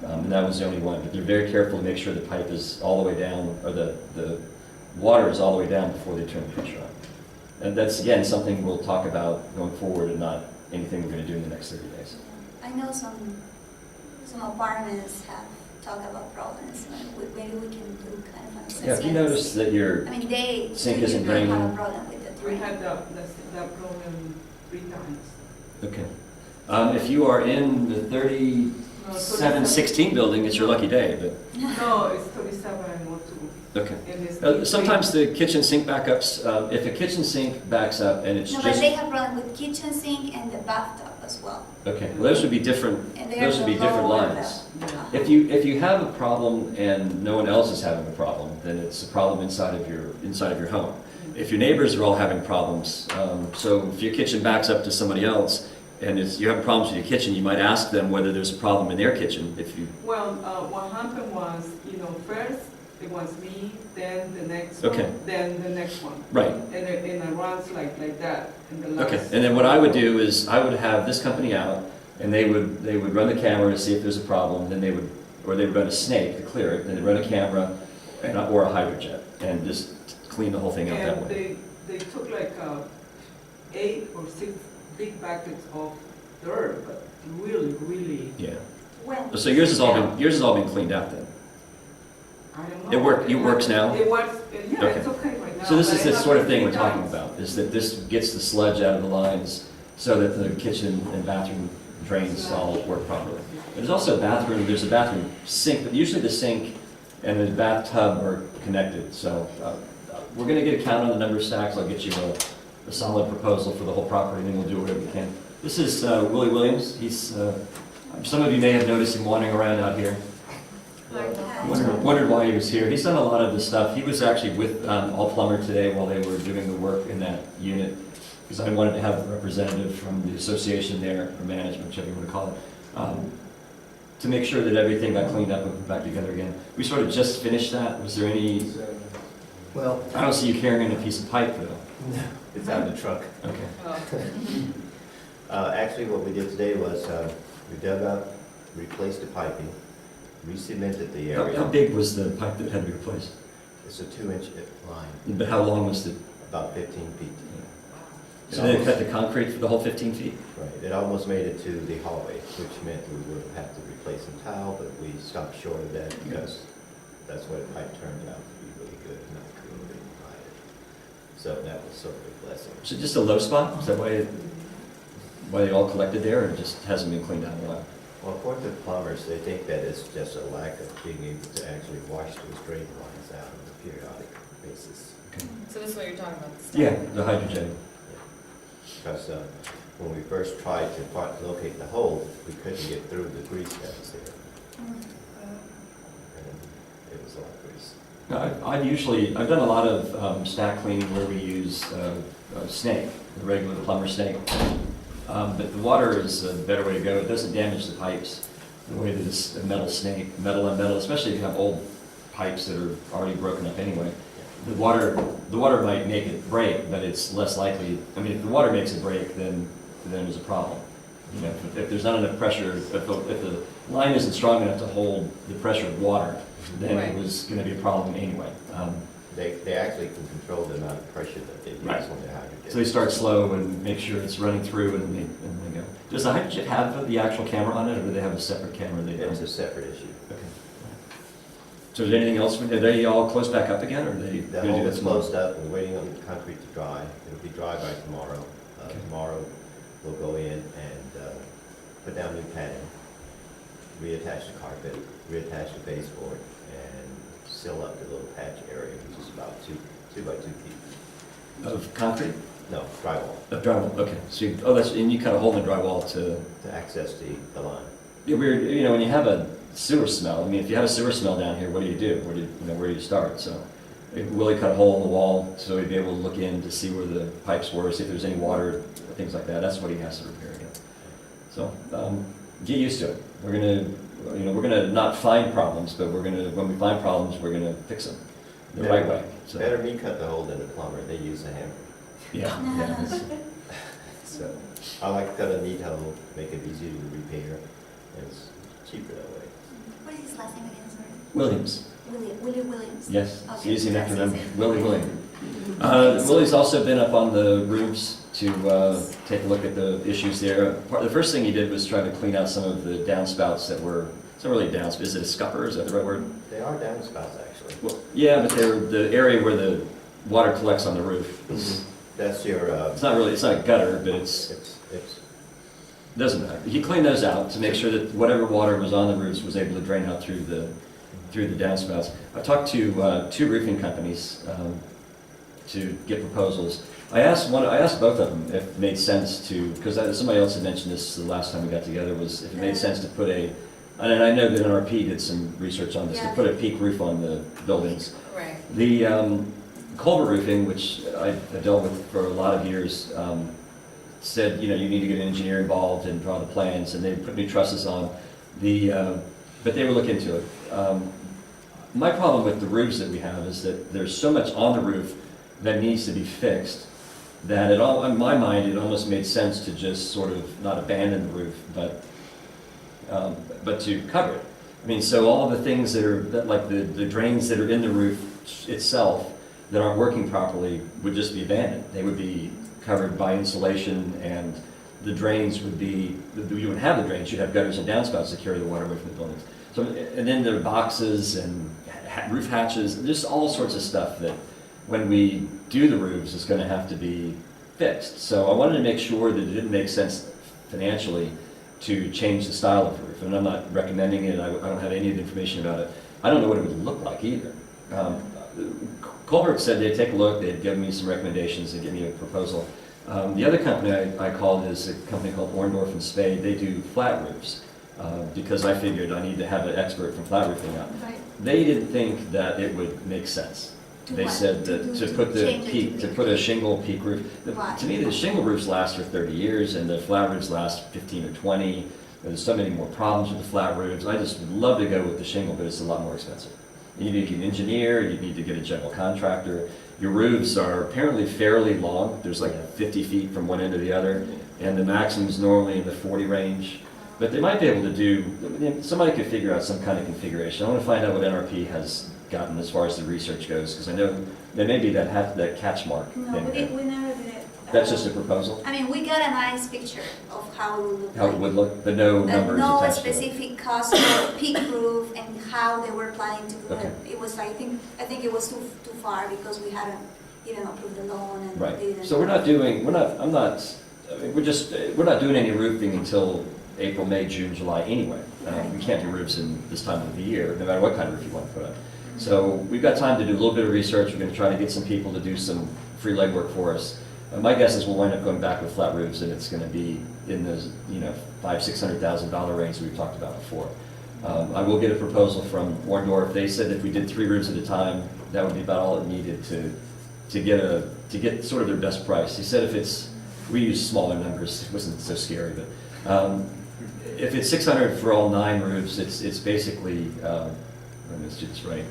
And that was the only one, but they're very careful to make sure the pipe is all the way down, or the water is all the way down before they turn the pressure on. And that's, again, something we'll talk about going forward and not anything we're going to do in the next 30 days. I know some apartments have talked about problems, and maybe we can do kind of an assessment. Yeah, if you notice that your I mean, they sink isn't usually have a draining. problem with the We drain. had that problem 3 times. Okay. If you are in the 3716 building, it's your lucky day, but, No, it's 37 or 2. okay. And it's Sometimes the kitchen sink backups, if a kitchen sink backs up and it's No, just... but they have problem with kitchen sink and the bathtub as well. Okay, well, those would be different, And they are those would be the different lower lines. level. If you have a problem and no one else is having a problem, then it's a problem inside of your home. If your neighbors are all having problems, so if your kitchen backs up to somebody else and you have problems with your kitchen, you might ask them whether there's a problem in their kitchen. Well, what happened was, first it was me, then the next Okay. one, then the next one. Right. And it runs like that. And the last Okay, and then what I would do is I would have this company out, and they would run the camera to see if there's a problem. Then they would run a snake to clear it. Then they'd run a camera or a hydrojet and just clean the whole thing out that way. And they took like 8 or 6 big buckets of dirt, but really. Yeah. When? So yours has all been cleaned out then. I don't It know. works now? It works. Yeah, Okay. it's okay right now. So this but is it the sort of happened thing we're 3 talking times. about, is that this gets the sludge out of the lines so that the kitchen and bathroom drains all work properly. There's also a bathroom, there's a bathroom sink, but usually the sink and the bathtub are connected. So we're gonna get a count on the number of stacks. I'll get you a solid proposal for the whole property, and then we'll do whatever we can. This is Willie Williams. He's, some of you may have noticed him wandering around out here. Wondered why he was here. He's done a lot of the stuff. He was actually with All Plumber today while they were doing the work in that unit, because I wanted to have a representative from the association there, or management, whichever you want to call it, to make sure that everything got cleaned up and put back together again. We sort of just finished that. Was there any, Well, I don't see you carrying a piece of pipe though. it's out in the truck. Okay. Actually, what we did today was, we dug up, replaced the piping, re-cemented the How area. big was the pipe that had to be replaced? It's a 2-inch line, But how long was it? about 15 feet. So they cut the concrete for the whole 15 feet? Right, it almost made it to the hallway, which meant we would have to replace some tile, but we stopped short of that because that's what the pipe turned out to be really good, not really high. So that was sort of a blessing. So just a low spot? Is that why they all collected there, or it just hasn't been cleaned out in a while? Well, according to the plumbers, they think that it's just a lack of being able to actually wash those drain lines out on a periodic basis. So this is what you're talking about, the stuff? Yeah, the hydrogen. Because when we first tried to locate the hole, we couldn't get through the grease that was there. And it was a lot of grease. I've done a lot of stack cleaning where we use snake, the regular plumber snake. But the water is a better way to go. It doesn't damage the pipes the way that it's a metal snake, metal on metal, especially if you have old pipes that are already broken up anyway. The water might make it break, but it's less likely. I mean, if the water makes it break, then there's a problem. You know, if there's not enough pressure, if the line isn't strong enough to hold the pressure of water, then Right. it was going to be a problem anyway. They actually can control the amount of pressure that they use Right. on their hydrogen. So they start slow and make sure it's running through, and then they go. Does the hydrogen have the actual camera on it, or do they have a separate camera? They don't? It's a separate issue. Okay. So is there anything else? Are they all closed back up again, or are they The going to hole do that is tomorrow? closed up, we're waiting on the concrete to dry. It'll be dry by tomorrow. Okay. Tomorrow, we'll go in and put down new padding, reattach the carpet, reattach the baseboard, and seal up the little patch area, which is about 2 by 2 feet. Of concrete? No, drywall, Of drywall, okay. So and you cut a hole in the drywall to, to access the line. yeah, weird, you know, when you have a sewer smell, I mean, if you have a sewer smell down here, what do? Where do you start? So Willie cut a hole in the wall so he'd be able to look in to see where the pipes were, see if there's any water, things like that. That's what he has to repair again. So, get used to it. We're gonna not find problems, but when we find problems, we're gonna fix them the right way. So, Better me cut the hole than the plumber, they use a hammer. yeah. So, I like to cut a neat hole, make it easier to repair, and it's cheaper that way. What is his last name again, sorry? Williams. Willie Williams? Yes, it's Okay, easy enough to that's remember. easy. Willie Williams. Willie's also been up on the roofs to take a look at the issues there. The first thing he did was try to clean out some of the downspouts that were, it's not really downspouts, is it a scupper, is that the right word? They are downspouts, actually. Well, yeah, but they're the area where the water collects on the roof. That's your, It's not a gutter, but it doesn't matter. He cleaned those out to make sure that whatever water was on the roofs was able to drain out through the downspouts. I've talked to 2 roofing companies to get proposals. I asked both of them if it made sense to, because somebody else had mentioned this the last time we got together, was if it made sense to put and I know that NRP did some research on this, to Yeah. put a peak roof on the buildings. Right. The Culver Roofing, which I've dealt with for a lot of years, said, you need to get an engineer involved and draw the plans, and they put new trusses on. But they were looking into it. My problem with the roofs that we have is that there's so much on the roof that needs to be fixed that in my mind, it almost made sense to just sort of not abandon the roof, but to cover it. I mean, so all of the things like the drains that are in the roof itself that aren't working properly would just be abandoned. They would be covered by insulation, and the drains would be, you wouldn't have the drains, you'd have gutters and downspouts to carry the water away from the buildings. So, and then there are boxes and roof hatches, just all sorts of stuff that when we do the roofs is going to have to be fixed. So I wanted to make sure that it didn't make sense financially to change the style of the roof. And I'm not recommending it, I don't have any of the information about it. I don't know what it would look like either. Colbert said they'd take a look, they'd give me some recommendations and give me a proposal. The other company I called is a company called Orndorff and Spade. They do flat roofs, because I figured I need to have an expert from flat roofing out. Right. They didn't think that it would make sense. To They what? said that to put the change it peak, to to peak. put a shingle peak roof. Why? To me, the shingle roofs last for 30 years and the flat roofs last 15 or 20. There's so many more problems with the flat roofs. I just would love to go with the shingle, but it's a lot more expensive. You need to get an engineer, you need to get a general contractor. Your roofs are apparently fairly long. There's like 50 feet from one end to the other, and the maximum is normally in the 40 range. But they might be able to do, somebody could figure out some kind of configuration. I want to find out what NRP has gotten as far as the research goes, because I know there may be that catch mark No, thing we there. never did it. That's just a proposal, I mean, we got a nice picture of how it would look how like. it would look, but no numbers No attached to it. specific cost for peak roof and how they were planning to do Okay. it. It was, I think it was too far because we hadn't even approved the loan and Right, didn't. so we're not, I mean, we're not doing any roofing until April, May, June, July anyway. We can't do roofs in this time of the year, no matter what kind of roof you want to put on. So we've got time to do a little bit of research. We're going to try to get some people to do some free legwork for us. My guess is we'll wind up going back with flat roofs, and it's going to be in those, $500,000-$600,000 range that we've talked about before. I will get a proposal from Orndorff. They said if we did 3 roofs at a time, that would be about all it needed to get sort of their best price. He said we use smaller numbers, it wasn't so scary, but if it's 600 for all 9 roofs, it's basically, let's do this right.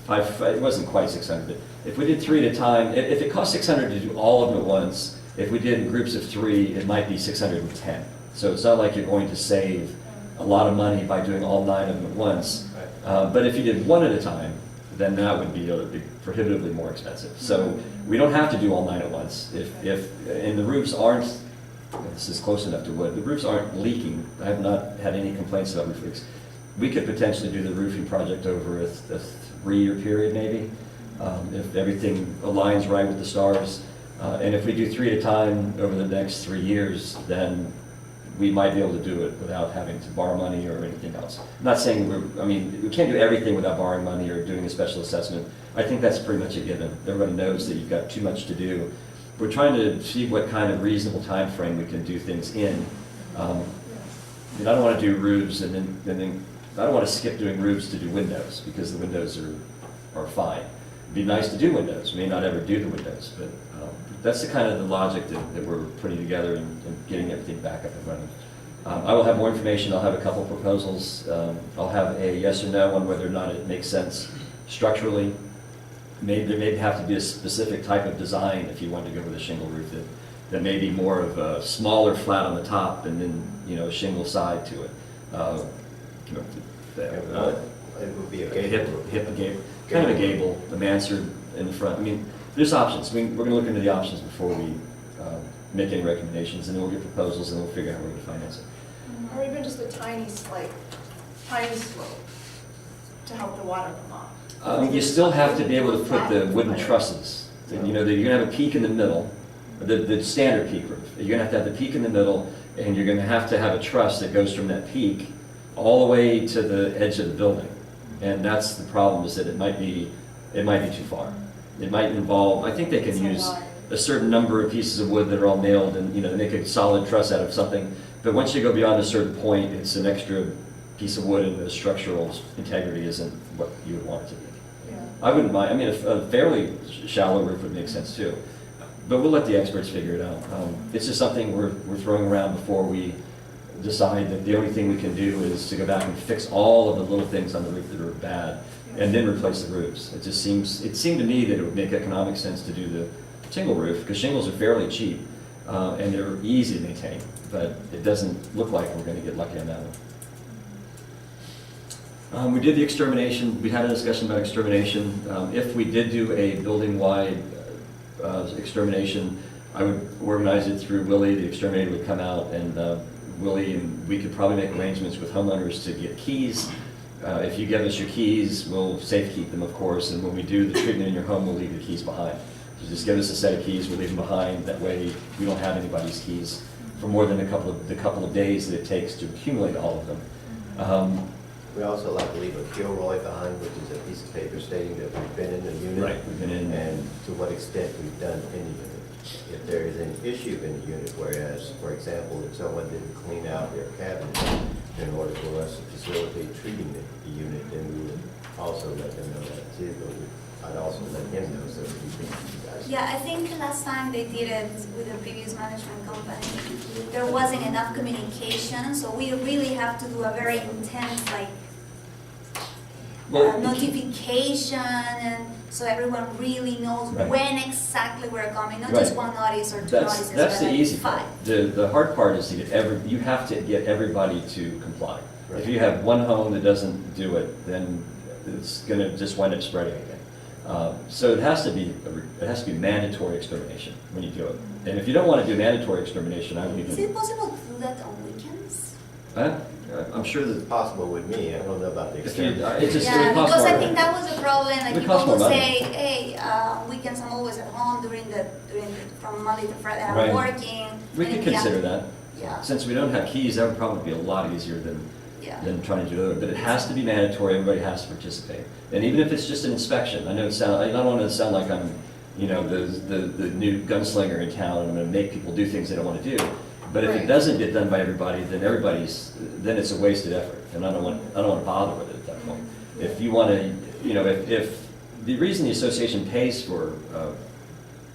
It wasn't quite 600, but if we did 3 at a time, if it cost 600 to do all of them at once, if we did in groups of 3, it might be 610. So it's not like you're going to save a lot of money by doing all 9 of them at once. But if you did 1 at a time, then that would be prohibitively more expensive. So we don't have to do all 9 at once. And the roofs aren't, this is close enough to wood, the roofs aren't leaking. I have not had any complaints about roof leaks. We could potentially do the roofing project over a 3-year period maybe, if everything aligns right with the stars. And if we do 3 at a time over the next 3 years, then we might be able to do it without having to borrow money or anything else. I'm not saying we can't do everything without borrowing money or doing a special assessment. I think that's pretty much a given. Everybody knows that you've got too much to do. We're trying to see what kind of reasonable time frame we can do things in. I don't want to do roofs and then I don't want to skip doing roofs to do windows, because the windows are fine. It'd be nice to do windows. We may not ever do the windows, but that's the kind of the logic that we're putting together and getting everything back up and running. I will have more information. I'll have a couple proposals. I'll have a yes or no on whether or not it makes sense structurally. There may have to be a specific type of design if you want to go with a shingle roof that may be more of a smaller flat on the top and then a shingle side to it. It would be a Gable, kind of a gable, the mansard in the front. I mean, there's options. We're going to look into the options before we make any recommendations, and then we'll get proposals, and we'll figure out how we're going to finance it. Or even just a tiny slope to help the water come off. You still have to be able to put the wooden trusses. You're going to have a peak in the middle, the standard peak roof. You're going to have the peak in the middle, and you're going to have a truss that goes from that peak all the way to the edge of the building. And that's the problem, is that it might be too far. It might involve, I think they can use a certain number of pieces of wood that are all nailed and, make a solid truss out of something. But once you go beyond a certain point, it's an extra piece of wood, and the structural integrity isn't what you would want it to be. Yeah. I wouldn't mind, I mean, a fairly shallow roof would make sense too. But we'll let the experts figure it out. It's just something we're throwing around before we decide that the only thing we can do is to go back and fix all of the little things on the roof that are bad, and then replace the roofs. It seemed to me that it would make economic sense to do the shingle roof, because shingles are fairly cheap, and they're easy to maintain, but it doesn't look like we're going to get lucky on that one. We did the extermination. We had a discussion about extermination. If we did do a building-wide extermination, I would organize it through Willie. The exterminator would come out, and Willie and we could probably make arrangements with homeowners to get keys. If you give us your keys, we'll safe keep them, of course, and when we do the treatment in your home, we'll leave the keys behind. So just give us a set of keys, we'll leave them behind. That way, we don't have anybody's keys. for more than the couple of days that it takes to accumulate all of them. We also like to leave a Kilroy behind, which is a piece of paper stating that we've been in the unit. Right, we've been in. And to what extent we've done in the unit. If there is an issue in the unit, whereas, for example, if someone didn't clean out their cabinet in order for us to facilitate treating the unit, then we would also let them know that too, but I'd also let him know so that he can, you guys. Yeah, I think last time they did it with the previous management company, there wasn't enough communication, so we really have to do a very intense, like, Well, notification, and so everyone really knows Right. when exactly we're coming, not Right. just one notice or two That's, notices, that's but the like easy part. five. The hard part is to get you have to get everybody to comply. If Right. you have one home that doesn't do it, then it's gonna just wind up spreading again. So it has to be mandatory extermination when you do it. And if you don't want to do mandatory extermination, I would Is even, it possible to do that on weekends? I'm sure It's that possible with me, I don't know about the if you, extent. it just, it Yeah, would cost because I more. think that was a problem, like It would people cost more would money. say, hey, weekends I'm always at home from Monday to Friday, I'm Right. working. We and could in the consider after- that. Yeah, Since we don't have keys, that would probably be a lot easier yeah. than trying to do it, but it has to be mandatory, everybody has to participate. And even if it's just an inspection, I know I don't want to sound like I'm, the new gunslinger in town, and I'm gonna make people do things they don't want to do. But if it Right. doesn't get done by everybody, then it's a wasted effort, and I don't want to bother with it at that point. If you want to, if the reason the association pays for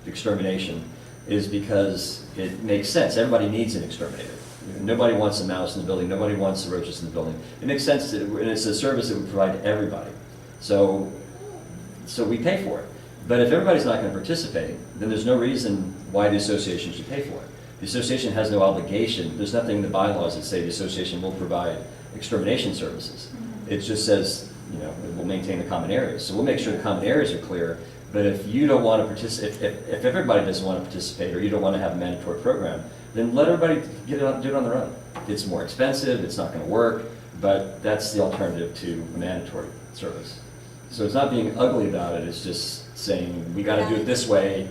extermination is because it makes sense, everybody needs an exterminator. Nobody wants a mouse in the building, nobody wants the roaches in the building. It makes sense, and it's a service that we provide to everybody. So we pay for it. But if everybody's not going to participate, then there's no reason why the association should pay for it. The association has no obligation, there's nothing in the bylaws that say the association will provide extermination services. It just says, it will maintain the common areas. So we'll make sure the common areas are clear, but if you don't want to participate, if everybody doesn't want to participate, or you don't want to have a mandatory program, then let everybody do it on their own. It's more expensive, it's not going to work, but that's the alternative to a mandatory service. So it's not being ugly about it, it's just saying, we got to do it this way,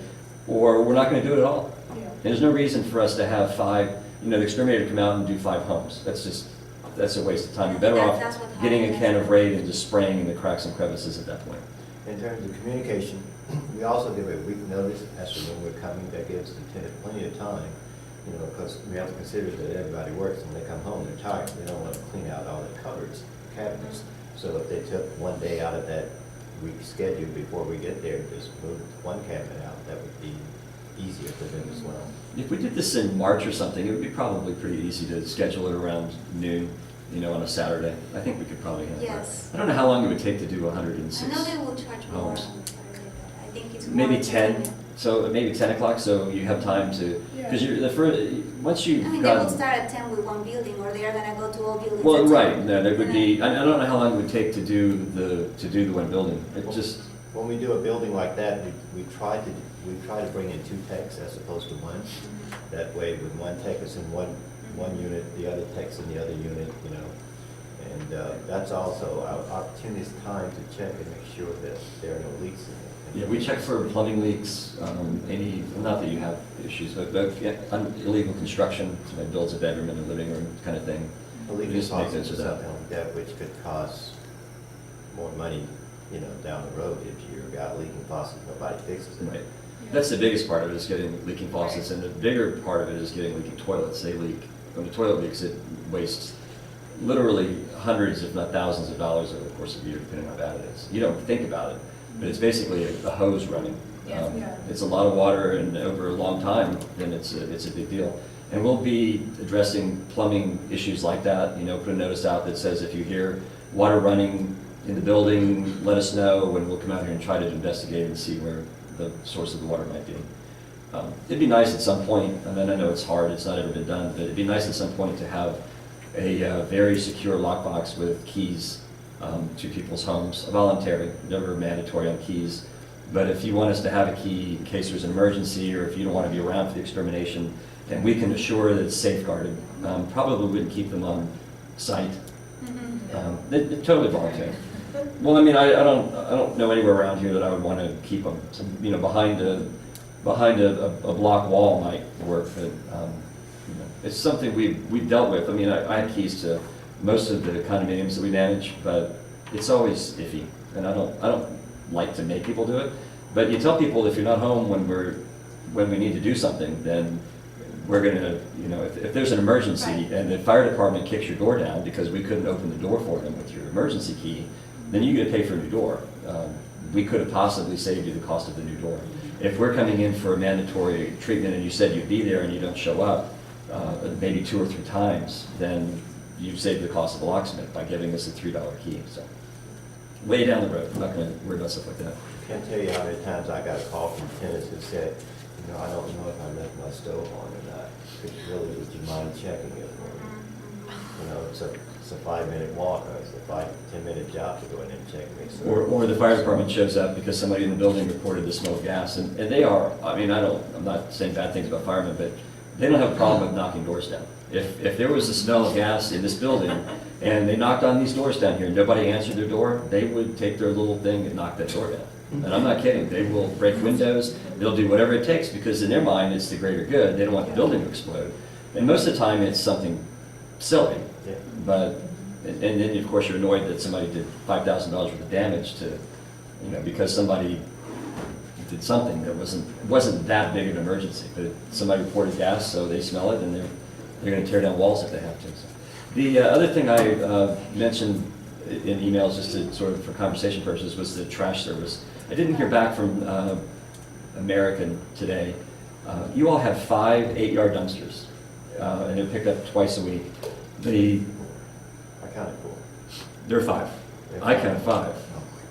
or we're not going to do it at all. Yeah. And there's no reason for us to have the exterminator come out and do 5 homes. That's a waste of time. You're better off That's what getting a happened. can of Raid and just spraying in the cracks and crevices at that point. In terms of communication, we also give a week notice as to when we're coming. That gives the tenant plenty of time, because we have to consider that everybody works, and when they come home, they're tired. They don't want to clean out all the cupboards, cabinets. So if they took one day out of that week's schedule before we get there, just move one cabinet out, that would be easier for them as well. If we did this in March or something, it would be probably pretty easy to schedule it around noon, on a Saturday. I think we could probably handle it. Yes. I don't know how long it would take to do I 106. know they will charge more on homes. Saturday, but I think it's more. Maybe 10, convenient. so maybe 10 o'clock, so you have time to, because once you've I mean, they will gotten. start at 10 with one building, or they are gonna go to all buildings. Well, at 10. right, no, there would be, I don't know how long it would take to do the one building. It just, When we do a building like that, we try to bring in 2 techs as opposed to 1. That way, with 1 tech is in one unit, the other tech's in the other unit, And that's also our opportunist time to check and make sure that there are no leaks in it. yeah, we check for plumbing leaks, not that you have issues, but yeah, illegal construction, somebody builds a bedroom in a living room kind of thing. A leaking Just make faucet notes or of that. something like that, which could cost more money, down the road. If you've got a leaking faucet, nobody fixes it. Right. That's the biggest part of it, is getting leaking faucets, and the bigger part of it is getting leaking toilets. They leak, when the toilet leaks, it wastes literally hundreds, if not thousands of dollars over the course of a year, depending on how bad it is. You don't think about it, but it's basically a hose running. Yeah. Yeah. It's a lot of water, and over a long time, then it's a big deal. And we'll be addressing plumbing issues like that, put a notice out that says if you hear water running in the building, let us know, and we'll come out here and try to investigate and see where the source of the water might be. It'd be nice at some point, I know it's hard, it's not ever been done, but it'd be nice at some point to have a very secure lockbox with keys to people's homes, voluntary, never mandatory on keys. But if you want us to have a key in case there's an emergency, or if you don't want to be around for the extermination, and we can assure that it's safeguarded, probably wouldn't keep them on site. They're totally voluntary. Well, I don't know anywhere around here that I would want to keep them. Behind a block wall might work, but It's something we've dealt with. I mean, I have keys to most of the condominiums that we manage, but it's always iffy. And I don't like to make people do it. But you tell people if you're not home when we need to do something, then we're gonna, you know, if there's an emergency and the fire department kicks your door down because we couldn't open the door for them with your emergency key, then you get to pay for a new door. We could have possibly saved you the cost of the new door. If we're coming in for a mandatory treatment and you said you'd be there and you don't show up, maybe 2 or 3 times, then you've saved the cost of a locksmith by giving us a $3 key. So, way down the road. I'm not going to worry about stuff like that. Can't tell you how many times I got a call from tenants who said, you know, I don't know if I left my stove on or not. Could really, would you mind checking it for me? You know, it's a 5-minute walk, or it's a 5-10-minute job to go in and check and make sure. Or the fire department shows up because somebody in the building reported the smell of gas, and they are, I mean, I'm not saying bad things about firemen, but they don't have a problem with knocking doors down. If there was a smell of gas in this building, and they knocked on these doors down here, and nobody answered their door, they would take their little thing and knock that door down. And I'm not kidding, they will break windows, they'll do whatever it takes, because in their mind, it's the greater good, they don't want the building to explode. And most of the time, it's something silly, Yeah. but, and then of course you're annoyed that somebody did $5,000 worth of damage to, you know, because somebody did something that wasn't that big of an emergency, but somebody reported gas, so they smell it, and they're gonna tear down walls if they have to. So. The other thing I mentioned in emails, just to sort of for conversation purposes, was the trash service. I didn't hear back from American today. You all have 5 8-yard dumpsters, and they're picked up twice a week. I counted 4. There are 5. I counted 5.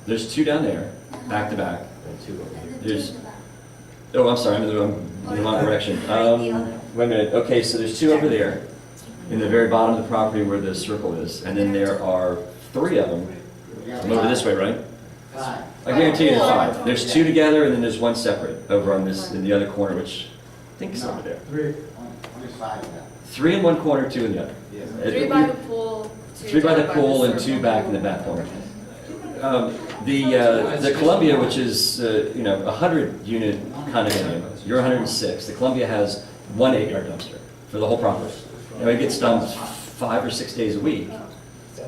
There's 2 down there, back to back. And 2 over here. There's, oh, I'm sorry, I'm in the wrong direction. Wait a minute, okay, so there's 2 over there, in the very bottom of the property where the circle is, and then there are 3 of them. I'm over this way, right? I guarantee you there's 5. There's 2 together, and then there's 1 separate over on this, in the other corner, which I think is over there. 3 in one corner, 2 in the other. 3 by the pool. 3 by the pool and 2 back in the back corner. The Columbia, which is, you know, a 100-unit condominium, you're 106. The Columbia has 1 8-yard dumpster for the whole property. You know, it gets dumped 5 or 6 days a week,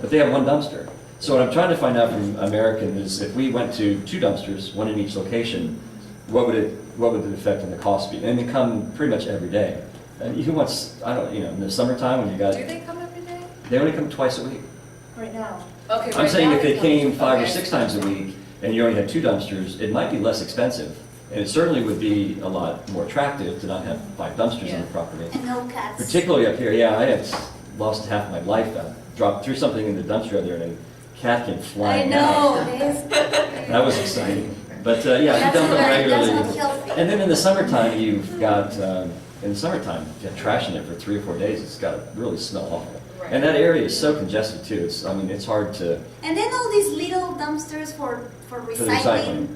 but they have 1 dumpster. So what I'm trying to find out from American is if we went to 2 dumpsters, 1 in each location, what would the effect on the cost be? And they come pretty much every day. And who wants, I don't, you know, in the summertime when you got, Do they come every day? they only come twice a week. Right now. Okay. I'm right saying now if they come- came 5 or okay. 6 times a week and you only had 2 dumpsters, it might be less expensive. And it certainly would be a lot more attractive to not have 5 dumpsters on Yeah. the property. And no cats. Particularly up here, yeah, I have lost half my life. I dropped through something in the dumpster out there and a cat came I flying out. know, this. That was exciting. But yeah, you dump them That's regularly. not healthy. And then in the summertime, you've got, in the summertime, if you have trash in it for 3 or 4 days, it's got to really smell awful. Right. And that area is so congested too. It's, I mean, it's hard to, And then all these little dumpsters for for the recycling, recycling.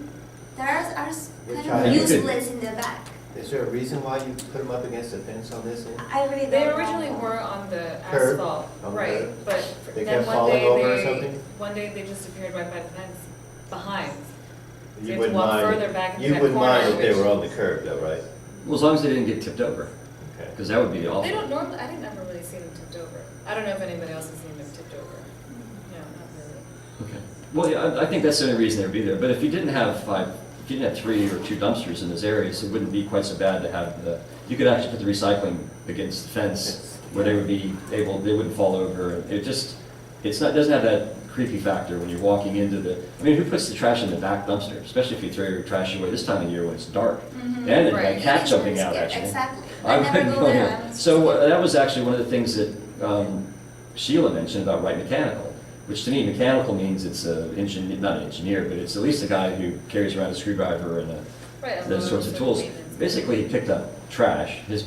they are Which kind I- of You could- useless in the back. Is there a reason why you put them up against the fence on this end? I really don't They know. originally were on the Curb, asphalt, on the right, curb. but They then kept one falling day over or they, something? one day they just appeared right by the fence, behind. So You you have to wouldn't walk mind, further back into you that wouldn't mind corner, if they which- were on the curb though, right? well, as long as they didn't get tipped over, Okay. because that would be awful. They don't normally, I didn't ever really see them tipped over. I don't know if anybody else has seen them tipped over. No, not really. Okay. Well, yeah, I think that's the only reason they'd be there. But if you didn't have 5, if you didn't have 3 or 2 dumpsters in those areas, it wouldn't be quite so bad to have the, you could actually put the recycling against the fence where they would be able, they wouldn't fall over. It just, it's not, doesn't have that creepy factor when you're walking into the, I mean, who puts the trash in the back dumpster? Especially if you throw your trash away this time of year when it's dark. And then Right. a cat jumping out at you. Exactly. I I never wouldn't go go there. there. So that was actually one of the things that Sheila mentioned about Wright Mechanical, which to me, mechanical means it's a engineer, not an engineer, but it's at least a guy who carries around a screwdriver and Right, those sorts of and tools. maintenance. Basically, he picked up trash. The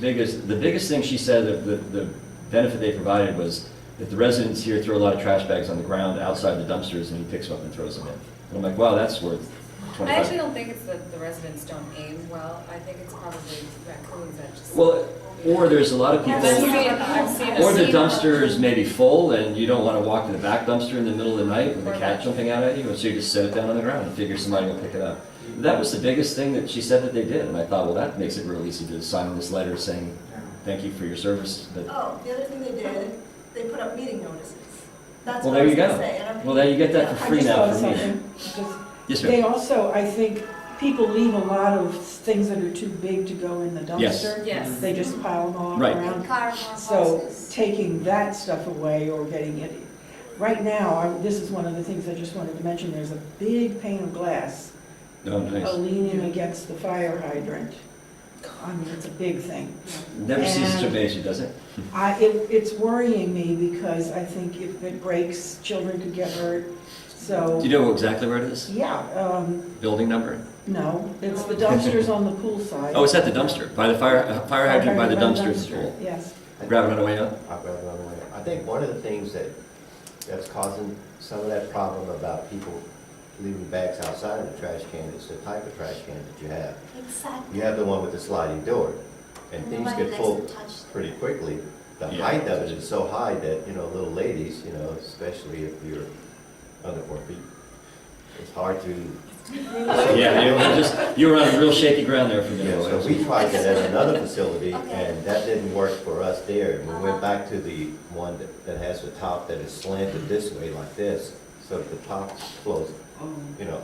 biggest thing she said that the benefit they provided was that the residents here throw a lot of trash bags on the ground outside the dumpsters, and he picks them up and throws them in. And I'm like, wow, that's worth I actually 25. don't think it's that the residents don't aim well. I think it's probably raccoons that just. Well, or there's a lot of people. I've seen Or the a- dumpster may be full and you don't want to walk to the back dumpster in the middle of the night with a cat jumping out at you, and so you just set it down on the ground and figure somebody will pick it up. That was the biggest thing that she said that they did, and I thought, well, that makes it real easy to sign this letter saying, thank you for your service, but, Oh, the other thing they did, they put up meeting notices. That's well, what I there was you gonna go. say. and I'm- Well, then you get that for Yeah. free I just now thought for of me. something. Just- Yes, They sir. also, I think, people leave a lot of things that are too big to go in the Yes. dumpster. Yes. They just pile them all Right. around. Cardboard So boxes. taking that stuff away or getting it, right now, this is one of the things I just wanted to mention, there's a big pane of glass Oh, nice. leaning against the fire hydrant. I mean, it's a big thing. Never ceases to And- amaze you, does it? It's worrying me because I think if it breaks, children could get hurt, so. Do you know exactly where it is? Yeah, Building number? no, it's the dumpsters on the pool side. Oh, it's at the dumpster, by the fire hydrant by the dumpster at the pool. Yes. Grab it on the way up? I'll grab it on the way. I think one of the things that's causing some of that problem about people leaving bags outside of the trash can is the type of trash can that you have. Exactly. You have the one with the sliding door, and things Nobody get likes full to touch them. pretty quickly. The Yeah. height of it is so high that, little ladies, especially if you're under 4 feet, it's hard to. Yeah, you were on real shaky ground there for a minute. So we tried that at another facility, Okay. and that didn't work for us there. We went back to the one that has the top that is slanted this way like this, so that the top closed,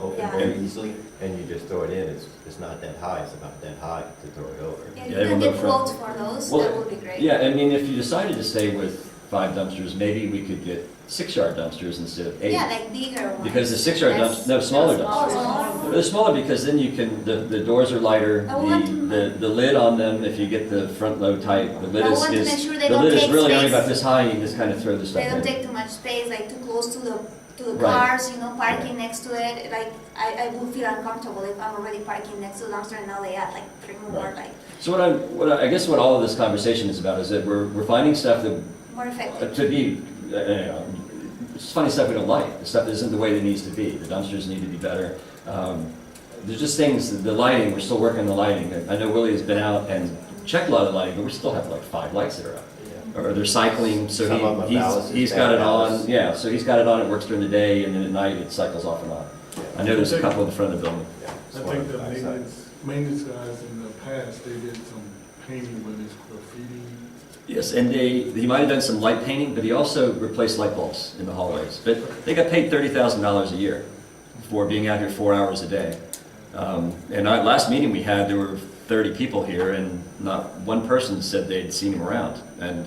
open Yeah. very easily, and you just throw it in. It's not that high, it's about that high to throw it over. Yeah, Yeah, you they can will get go quotes from- for those, Well, that would be great. Yeah, I mean, if you decided to stay with 5 dumpsters, maybe we could get 6-yard dumpsters instead of 8. Yeah, like bigger ones. Because the 6-yard Less- dumpsters, no, smaller Oh, dumpsters. smaller. They're smaller because then you can, the doors are lighter, I want the lid on them, if you get the front load tight, the lid I is, want to make sure they the don't lid is take really only space. about this high, you just kind of throw the stuff They don't in. take too much space, like too close to the Right. cars, parking next to it. Like, I would feel uncomfortable if I'm already parking next to the dumpster and now they add like 3 more, Right. like, So I guess what all of this conversation is about is that we're finding stuff that more effective. to be, it's funny stuff we don't like. The stuff isn't the way it needs to be. The dumpsters need to be better. There's just things, the lighting, we're still working on the lighting. I know Willie has been out and checked a lot of the lighting, but we still have like 5 lights that are up. Or they're cycling, so Some of them are ballasts, he's got it ballasts. on, yeah, so he's got it on, it works during the day, and then at night it cycles off and on. I know there's a couple in the front of the building. Yeah, it's I one think of the backside. maintenance guys in the past, they did some painting with his graffiti. Yes, and he might have done some light painting, but he also replaced light bulbs in the hallways. But they got paid $30,000 a year for being out here 4 hours a day. And our last meeting we had, there were 30 people here, and not one person said they'd seen him around. And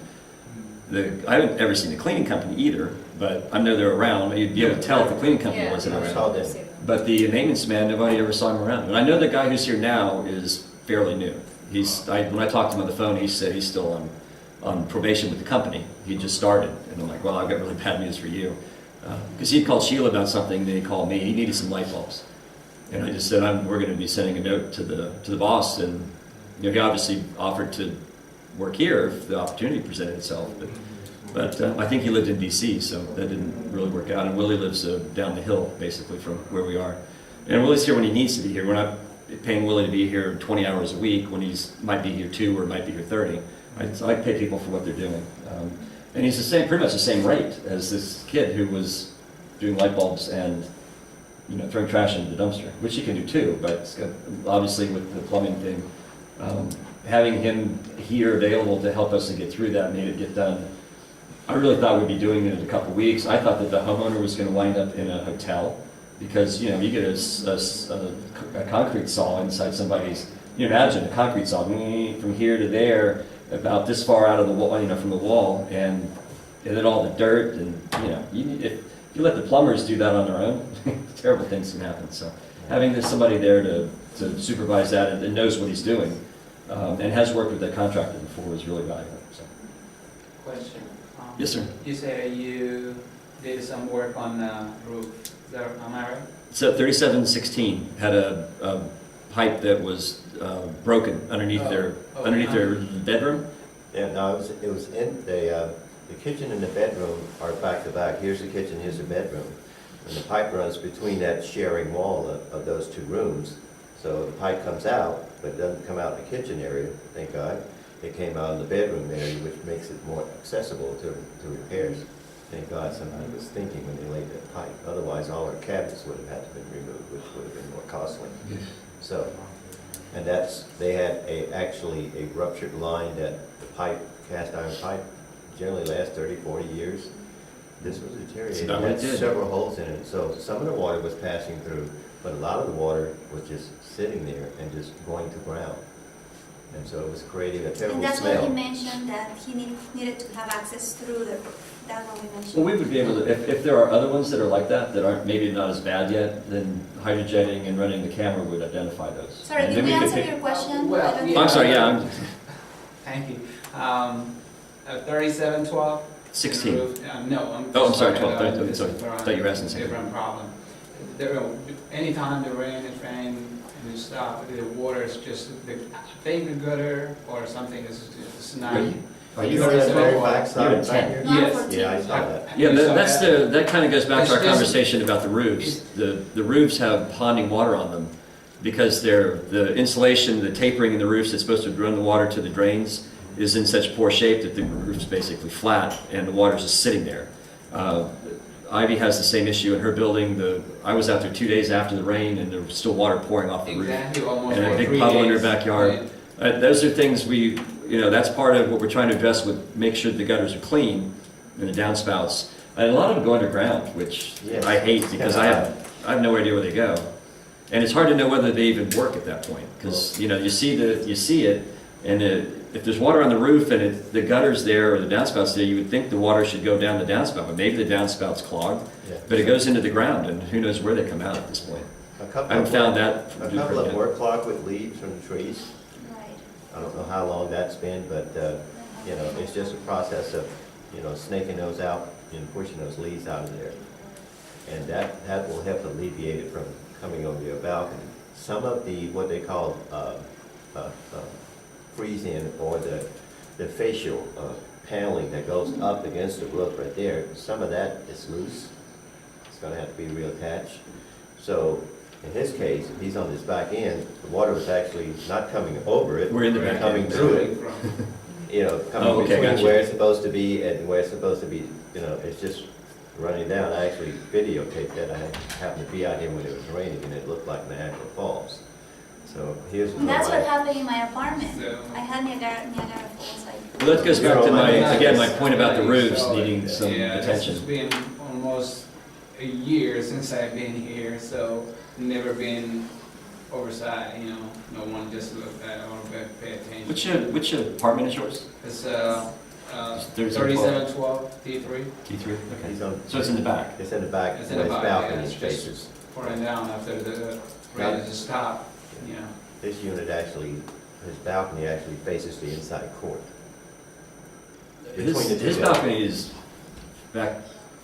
I haven't ever seen the cleaning company either, but I know they're around. You'd be able to tell if the cleaning company Yeah. wasn't I around. saw that. But the maintenance man, nobody ever saw him around. And I know the guy who's here now is fairly new. When I talked to him on the phone, he said he's still on probation with the company. He just started. And I'm like, well, I've got really bad news for you. Because he'd called Sheila about something, then he called me. He needed some light bulbs. And I just said, we're going to be sending a note to the boss. And he obviously offered to work here if the opportunity presented itself. But I think he lived in D.C., so that didn't really work out. And Willie lives down the hill, basically, from where we are. And Willie's here when he needs to be here. We're not paying Willie to be here 20 hours a week when might be here 2 or might be here 30. I pay people for what they're doing. And he's pretty much the same rate as this kid who was doing light bulbs and throwing trash into the dumpster, which he can do too, but obviously with the plumbing thing, having him here available to help us to get through that made it get done. I really thought we'd be doing it in a couple of weeks. I thought that the homeowner was going to wind up in a hotel because, you get a concrete saw inside somebody's, imagine a concrete saw from here to there, about this far out of the wall, from the wall, and then all the dirt, and, if you let the plumbers do that on their own, terrible things can happen. So having somebody there to supervise that and knows what he's doing, and has worked with that contractor before is really valuable. So. Question. Yes, sir. You said you did some work on the roof. Am I right? So 3716 had a pipe that was broken underneath their bedroom. Yeah, no, it was in the kitchen and the bedroom are back to back. Here's the kitchen, here's the bedroom. And the pipe runs between that sharing wall of those 2 rooms. So the pipe comes out, but it doesn't come out in the kitchen area, thank God. It came out in the bedroom area, which makes it more accessible to repairs. Thank God somebody was thinking when they laid that pipe. Otherwise, all our cabinets would have had to been removed, which would have been more costly. So, and they had actually a ruptured line that the pipe, cast iron pipe, generally lasts 30, 40 years. This was deteriorated, That's it what had it did. several holes in it, so some of the water was passing through, but a lot of the water was just sitting there and just going to ground. And so it was creating a And terrible that's why he smell. mentioned that he needed to have access through the roof. That's what we mentioned. Well, we would be able to, if there are other ones that are like that aren't maybe not as bad yet, then hydrojetting and running the camera would identify those. Sorry, And did then we could answer pick- your question? Well, I don't yeah. I'm sorry, yeah, I'm Thank you. 3712? 16. No, I'm. Oh, I'm sorry, just 12, talking about 30, sorry. different- Thought you were asking something. Different problem. Anytime the rain is raining and it stops, the water is just, I think the gutter or something is not. Are You you, know that very you're backside in back 10. here? Not Yes. 14. Yeah, I saw that. Yeah, You saw that's that? that kind of goes back to our It's just- conversation about the roofs. The roofs have ponding water on them because the insulation, the tapering in the roofs that's supposed to run the water to the drains is in such poor shape that the roof's basically flat and the water's just sitting there. Ivy has the same issue in her building. I was out there 2 days after the rain and there was still water pouring off the roof. Exactly, almost And a for big 3 puddle in her days. backyard. Those are things that's part of what we're trying to address with make sure the gutters are clean and the downspouts. And a lot of them go underground, which Yes. I hate because I have no idea where they go. And it's hard to know whether they even work at that point, because, you see it, and if there's water on the roof and the gutter's there or the downspouts there, you would think the water should go down the downspout, but maybe the downspouts clogged, Yeah. but it goes into the ground, and who knows where they come out at this point. A couple I haven't of found them- that. A couple of them were clogged with leaves from the trees. Right. I don't know how long that's been, but, it's just a process of, snaking those out and pushing those leaves out of there. And that will help alleviate it from coming over your balcony. Some of what they call freeze-in or the facial paneling that goes up against the roof right there, some of that is loose. It's gonna have to be reattached. So in his case, if he's on his back end, the water was actually not coming over it. We're in the but back coming end. through it. Coming Oh, okay, between gotcha. where it's supposed to be and where it's supposed to be, it's just running down. I actually videotaped that. I happened to be out here when it was raining and it looked like Niagara Falls. So here's. And that's what happened in my apartment. So- I had Niagara Falls like. Well, that goes back to my point about the roofs needing some Yeah, it's attention. been almost a year since I've been here, so never been oversight, no one just looked at it or pay attention. Which apartment is yours? It's 3712. 3712 T3, T3? He's Okay. on, So it's in the back. it's in the back, It's where in his the back, yeah, balcony it's just- faces. pouring down after the rain just stopped, This unit actually, his balcony actually faces the inside court. Between the two His balcony is back,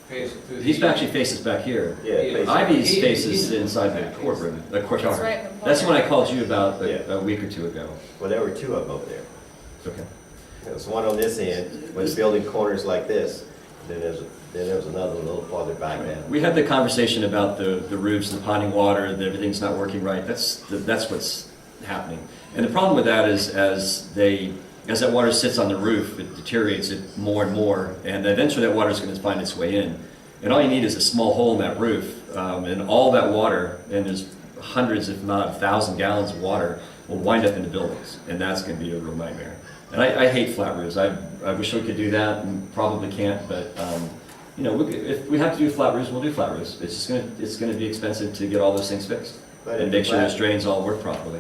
Face to he's the- actually faces back here. Yeah, it faces- Ivy's faces inside the courtroom, the It's courtyard. right in the corner. That's the one I called you about Yeah. a week or two ago. Well, there were two of them over there. Okay. There was one on this end, where the building corners like this, then there was another one a little farther back down. We had the conversation about the roofs, the ponding water, that everything's not working right. That's what's happening. And the problem with that is as that water sits on the roof, it deteriorates it more and more, and eventually that water is going to find its way in. And all you need is a small hole in that roof, and all that water, and there's hundreds, if not 1,000 gallons of water, will wind up in the buildings, and that's going to be a real nightmare. And I hate flat roofs. I wish we could do that, and probably can't, but if we have to do flat roofs, we'll do flat roofs. It's going to be expensive to get all those things fixed But and if make the sure flat- those drains all work properly.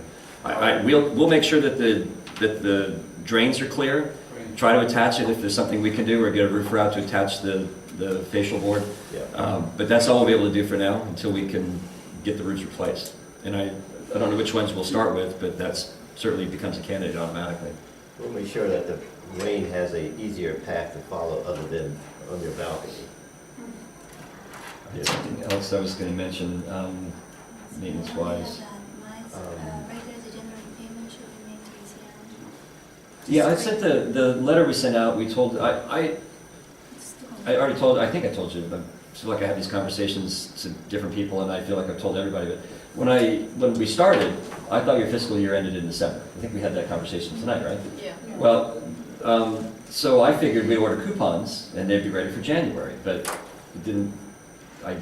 We'll make sure that the drains are clear. Try to attach it if there's something we can do, or get a roofer out to attach the facial board. Yeah. But that's all we'll be able to do for now until we can get the roofs replaced. And I don't know which ones we'll start with, but that's certainly becomes a candidate automatically. We'll make sure that the rain has a easier path to follow other than on your balcony. Something else I was going to mention, maintenance-wise. Right there's a general payment should be made to Yeah, I sent the letter we sent out, we told, I already told, I think I told you, I feel like I have these conversations to different people, and I feel like I've told everybody, but when we started, I thought your fiscal year ended in December. I think we had that conversation tonight, right? Yeah. Well, so I figured we'd order coupons, and they'd be ready for January, but it didn't, I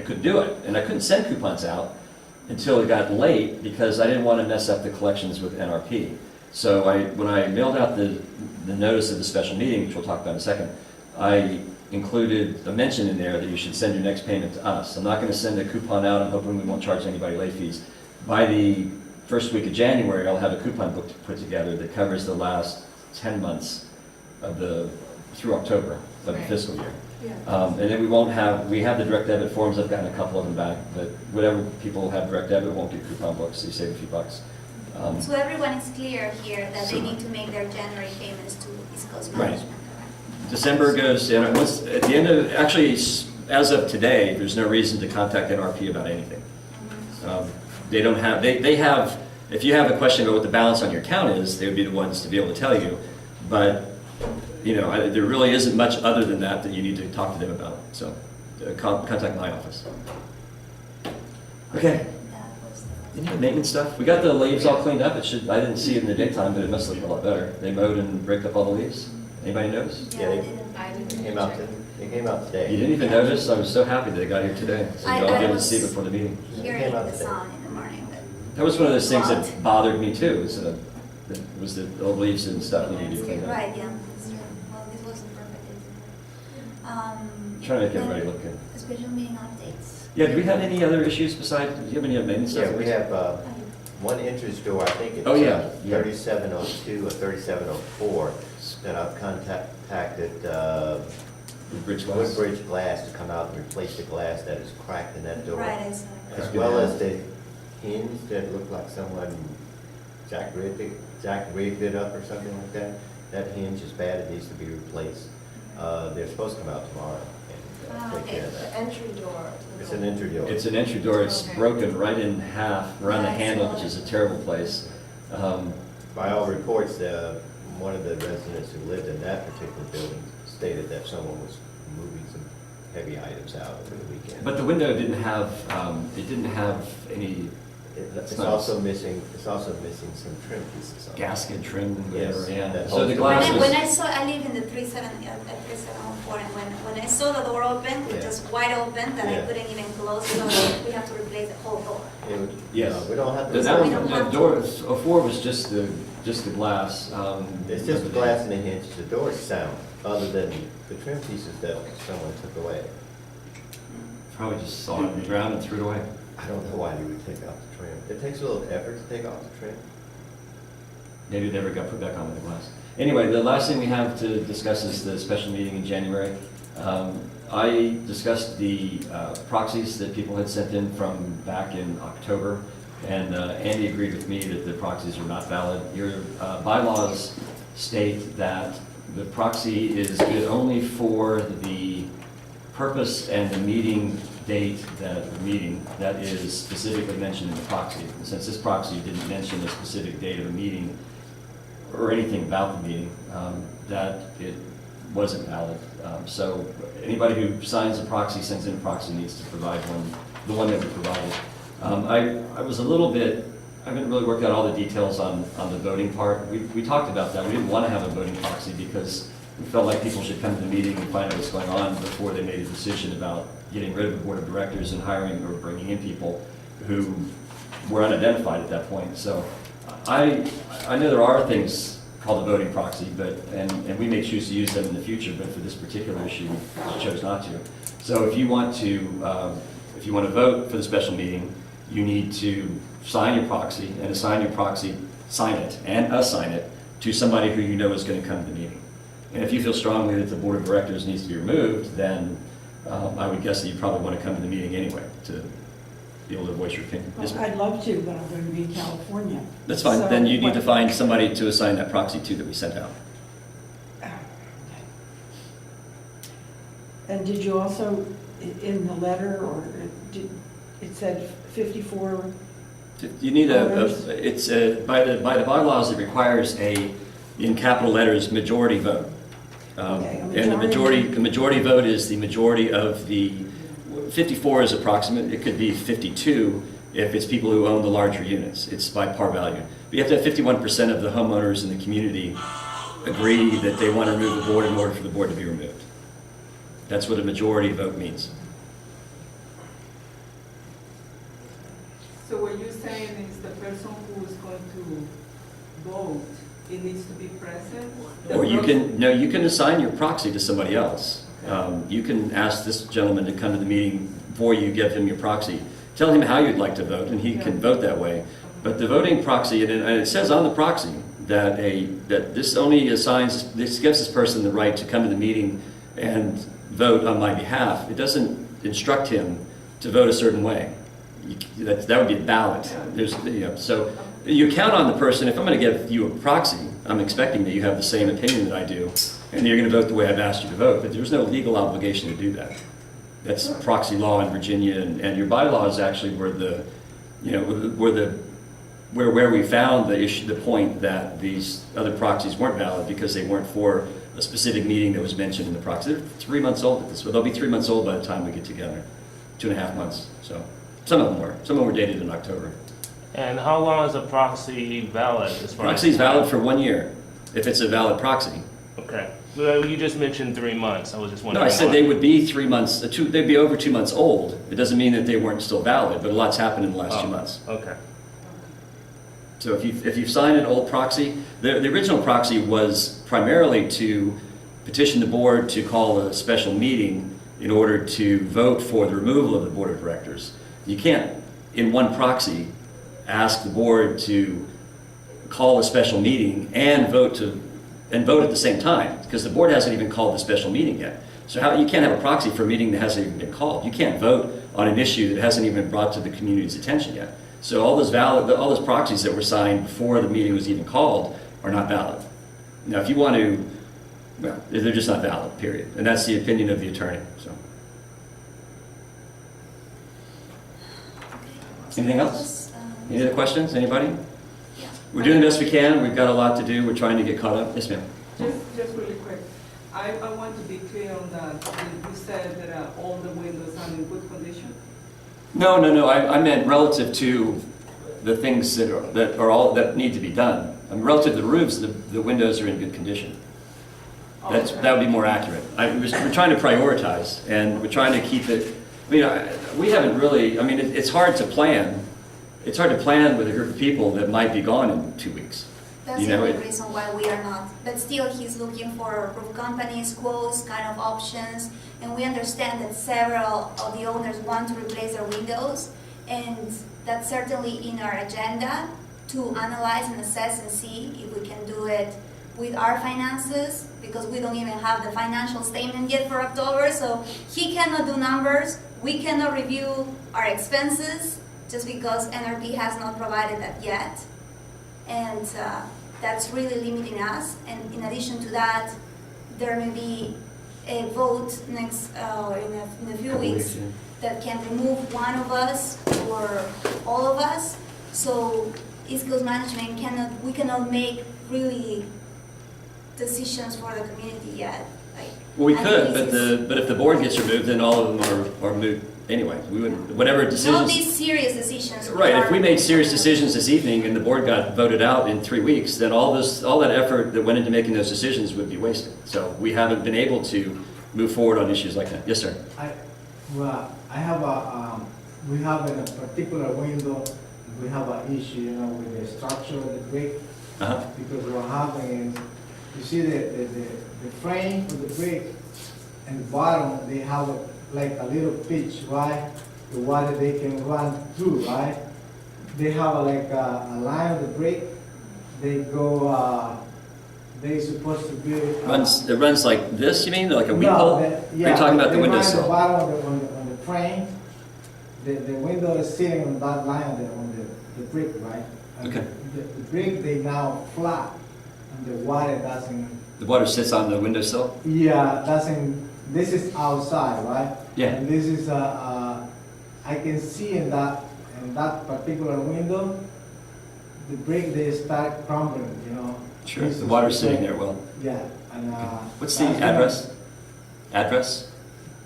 couldn't do it, and I couldn't send coupons out until it got late, because I didn't want to mess up the collections with NRP. So when I mailed out the notice of the special meeting, which we'll talk about in a second, I included a mention in there that you should send your next payment to us. I'm not gonna send a coupon out, I'm hoping we won't charge anybody late fees. By the first week of January, I'll have a coupon book put together that covers the last 10 months through October of the Right. fiscal year. Yeah. And then we have the direct debit forms, I've gotten a couple of them back, but whatever people have direct debit won't get coupon books, so you save a few bucks. So everyone is clear here that they So- need to make their January payments to East Coast Right. Management, correct? December goes, and once, at the end of, actually, as of today, there's no reason to contact NRP about anything. They don't have, they have, if you have a question about what the balance on your account is, they would be the ones to be able to tell you. But, you know, there really isn't much other than that you need to talk to them about. So contact my office. Okay, That was the- any other maintenance stuff? We got the leaves all cleaned up. I didn't see it in the daytime, but it must look a lot better. They mowed and raked up all the leaves. Anybody notice? Yeah, Yeah, I they- didn't. I didn't It came out, check. it came out today. You didn't even notice? I was so happy they got here today. So I- you'll be I able to was- see it before the meeting. Hearing Came out the today. sound in the morning, but. That was one of those things Lot. that bothered me too, was the old leaves and stuff needed to be cleaned up. Right, yeah, that's true. Well, this wasn't perfect. Trying to make everybody look good. Special meeting updates. Yeah, do we have any other issues besides, do you have any other maintenance stuff? Yeah, we have one entrance door, I think it's Oh, yeah, yeah. 3702 or 3704, that I've contacted Bridge glass. Woodbridge Glass to come out and replace the glass that is cracked in that door. Right, I saw it. As well as the hinge that looked like someone jack rigged it up or something like that. That hinge is bad, it needs to be replaced. They're supposed to come out tomorrow and take care of The that. entry door. It's an entry door. It's an entry door, it's Okay. broken right in half around the Yeah, I handle, saw which it. is a terrible place. By all reports, one of the residents who lived in that particular building stated that someone was moving some heavy items out over the weekend. But the window didn't have any It's not- also missing some trim pieces on it. gasket trim, Yes, whatever, yeah. that So the holds- glass When I was, saw, I live in the 3704, and when I saw the door open, Yeah. just wide open, that I Yeah. couldn't even close, so we have to replace the whole door. It would- Yes. We don't have that to, we don't one, have the door, 04 was just the glass. it's just the glass and the hinge, the door is sound, other than the trim pieces that someone took away. Probably just saw it on the ground and threw it away. I don't know why you would take out the trim. It takes a little effort to take off the trim. Maybe it never got put back on with the glass. Anyway, the last thing we have to discuss is the special meeting in January. I discussed the proxies that people had sent in from back in October, and Andy agreed with me that the proxies are not valid. Your bylaws state that the proxy is good only for the purpose and the meeting date that is specifically mentioned in the proxy. And since this proxy didn't mention a specific date of a meeting or anything about the meeting, that it wasn't valid. So anybody who signs a proxy, sends in a proxy, needs to provide the one that we provided. I was a little bit, I haven't really worked out all the details on the voting part. We talked about that. We didn't want to have a voting proxy because we felt like people should come to the meeting and find out what's going on before they made a decision about getting rid of the board of directors and hiring or bringing in people who were unidentified at that point. So I know there are things called a voting proxy, and we may choose to use them in the future, but for this particular issue, we chose not to. So if you want to vote for the special meeting, you need to sign your proxy and assign your proxy, sign it and assign it to somebody who you know is going to come to the meeting. And if you feel strongly that the board of directors needs to be removed, then I would guess that you probably want to come to the meeting anyway to be able to voice your opinion. Yes, Well, ma'am. I'd love to, but I'm going to be in California. That's fine. So Then you need to what- find somebody to assign that proxy to that we sent out. And did you also, in the letter, or it said 54? You need Voters? it's by the bylaws, it requires in capital letters, majority vote. Okay, a And the majority vote is the majority of 54 is approximate, it could be 52 if it's people who own the larger units. It's by par value. But you have to have 51% of the homeowners in the community agree that they want to remove the board in order for the board to be removed. That's what a majority vote means. So what you're saying is the person who is going to vote it needs to be present? Or you can assign your proxy to somebody else. You can ask this gentleman to come to the meeting before you give him your proxy. Tell him how you'd like to vote, and he can vote that way. But the voting proxy, and it says on the proxy that this only assigns, this gives this person the right to come to the meeting and vote on my behalf. It doesn't instruct him to vote a certain way. That would be a ballot. So you count on the person. If I'm going to give you a proxy, I'm expecting that you have the same opinion that I do, and you're going to vote the way I've asked you to vote. But there's no legal obligation to do that. That's proxy law in Virginia, and your bylaws actually were where we found the point that these other proxies weren't valid because they weren't for a specific meeting that was mentioned in the proxy. They're 3 months old at this, but they'll be 3 months old by the time we get together. 2.5 months. So some of them were. Some of them were dated in October. And how long is a proxy valid as far as? Proxy is valid for 1 year if it's a valid proxy. Okay. Well, you just mentioned 3 months. I was just No, wondering. I said they would be 3 months. They'd be over 2 months old. It doesn't mean that they weren't still valid, but a lot's happened in the last 2 months. Okay. So if you've signed an old proxy, the original proxy was primarily to petition the board to call a special meeting in order to vote for the removal of the board of directors. You can't, in one proxy, ask the board to call a special meeting and vote at the same time, because the board hasn't even called the special meeting yet. So you can't have a proxy for a meeting that hasn't even been called. You can't vote on an issue that hasn't even been brought to the community's attention yet. So all those proxies that were signed before the meeting was even called are not valid. Now, if you want to, well, they're just not valid, period. And that's the opinion of the attorney. So, anything else? Any other questions? Anybody? Yeah. We're doing the best we can. We've got a lot to do. We're trying to get caught up. Yes, ma'am. Just really quick. I want to be clear on that. You said that all the windows are in good condition? No. I meant relative to the things that need to be done. I mean, relative to the roofs, the windows are in good condition. That would be more accurate. We're trying to prioritize, and we're trying to keep it. We haven't really. I mean, it's hard to plan. It's hard to plan with a group of people that might be gone in 2 weeks. That's the only reason why we are not. But still, he's looking for roof companies, quotes, kind of options. And we understand that several of the owners want to replace their windows. And that's certainly in our agenda to analyze and assess and see if we can do it with our finances, because we don't even have the financial statement yet for October. So he cannot do numbers. We cannot review our expenses just because NRP has not provided that yet. And that's really limiting us. And in addition to that, there may be a vote next in a few weeks that can remove one of us or all of us. So East Coast Management we cannot make really decisions for the community yet. Well, we could, but if the board gets removed, then all of them are moot anyway. We would, whatever decisions. Not these serious decisions. Right. If we made serious decisions this evening and the board got voted out in 3 weeks, then all that effort that went into making those decisions would be wasted. So we haven't been able to move forward on issues like that. Yes, sir. We have in a particular window, we have an issue, with the structure of the brick. Because what happening is, you see the frame of the brick and the bottom, they have like a little pitch, right? The water they can run through, right? They have like a line of the brick. They go, they're supposed to be. It runs like this, you mean? Like a weep hole? You're talking about the windowsill. The bottom on the frame, the window is sitting on that line on the brick, right? And Okay. The brick, they now flat, and the water doesn't. The water sits on the windowsill? Yeah, this is outside, right? Yeah. And this is, I can see in that particular window, the brick, they start crumbling, Sure, the water's sitting there well. Yeah, and. What's the address? Address?